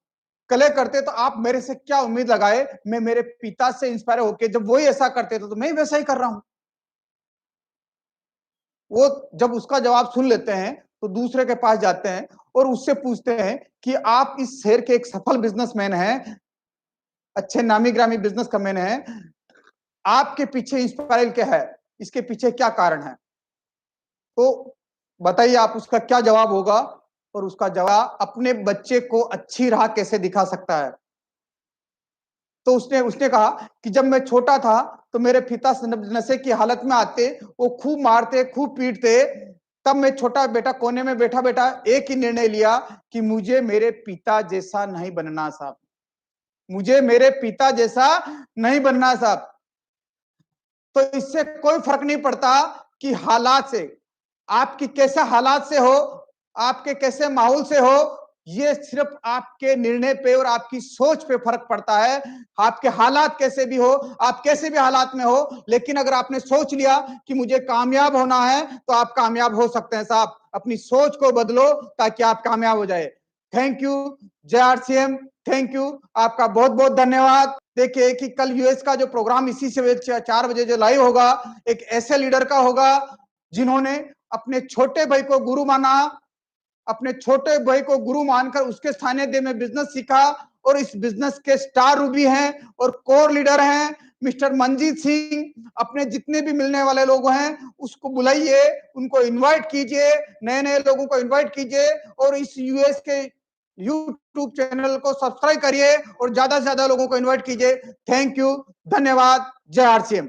कलह करते। तो आप मेरे से क्या उम्मीद लगाए? मैं मेरे पिता से इंस्पायर होके जब वही ऐसा करते थे तो मैं वैसा ही कर रहा हूं। वो जब उसका जवाब सुन लेते हैं तो दूसरे के पास जाते हैं और उससे पूछते हैं कि आप इस शहर के एक सफल बिजनेसमैन हैं, अच्छे नामी ग्रामी बिजनेस का मैन है, आपके पीछे इंस्पायरल क्या है? इसके पीछे क्या कारण है? तो बताइए आप उसका क्या जवाब होगा? और उसका जवाब अपने बच्चे को अच्छी राह कैसे दिखा सकता है। तो उसने उसने कहा कि जब मैं छोटा था तो मेरे पिता नशे की हालत में आते, वो खूब मारते, खूब पीटते, तब मैं छोटा बेटा कोने में बैठा बेटा एक ही निर्णय लिया कि मुझे मेरे पिता जैसा नहीं बनना साहब, मुझे मेरे पिता जैसा नहीं बनना साहब। तो इससे कोई फर्क नहीं पड़ता कि हालात से, आपकी कैसे हालात से हो, आपके कैसे माहौल से हो, ये सिर्फ आपके निर्णय पे और आपकी सोच पे फर्क पड़ता है। आपके हालात कैसे भी हो, आप कैसे भी हालात में हो, लेकिन अगर आपने सोच लिया कि मुझे कामयाब होना है तो आप कामयाब हो सकते हैं साहब। अपनी सोच को बदलो ताकि आप कामयाब हो जाए। Thank you. जय आरसीएम। Thank you. आपका बहुत बहुत धन्यवाद। देखिए कि कल यूएस का जो प्रोग्राम इसी से 4 बजे जो लाइव होगा, एक ऐसे लीडर का होगा जिन्होंने अपने छोटे भाई को गुरु माना, अपने छोटे भाई को गुरु मानकर उसके सानिध्य में बिजनेस सीखा और इस बिजनेस के स्टार रूबी हैं और कोर लीडर हैं मिस्टर मंजीत सिंह। अपने जितने भी मिलने वाले लोग हैं उसको बुलाइए, उनको इनवाइट कीजिए, नए नए लोगों को इनवाइट कीजिए और इस यूएस के यूट्यूब चैनल को सब्सक्राइब करिए और ज्यादा से ज्यादा लोगों को इनवाइट कीजिए। Thank you. धन्यवाद। जय आरसीएम।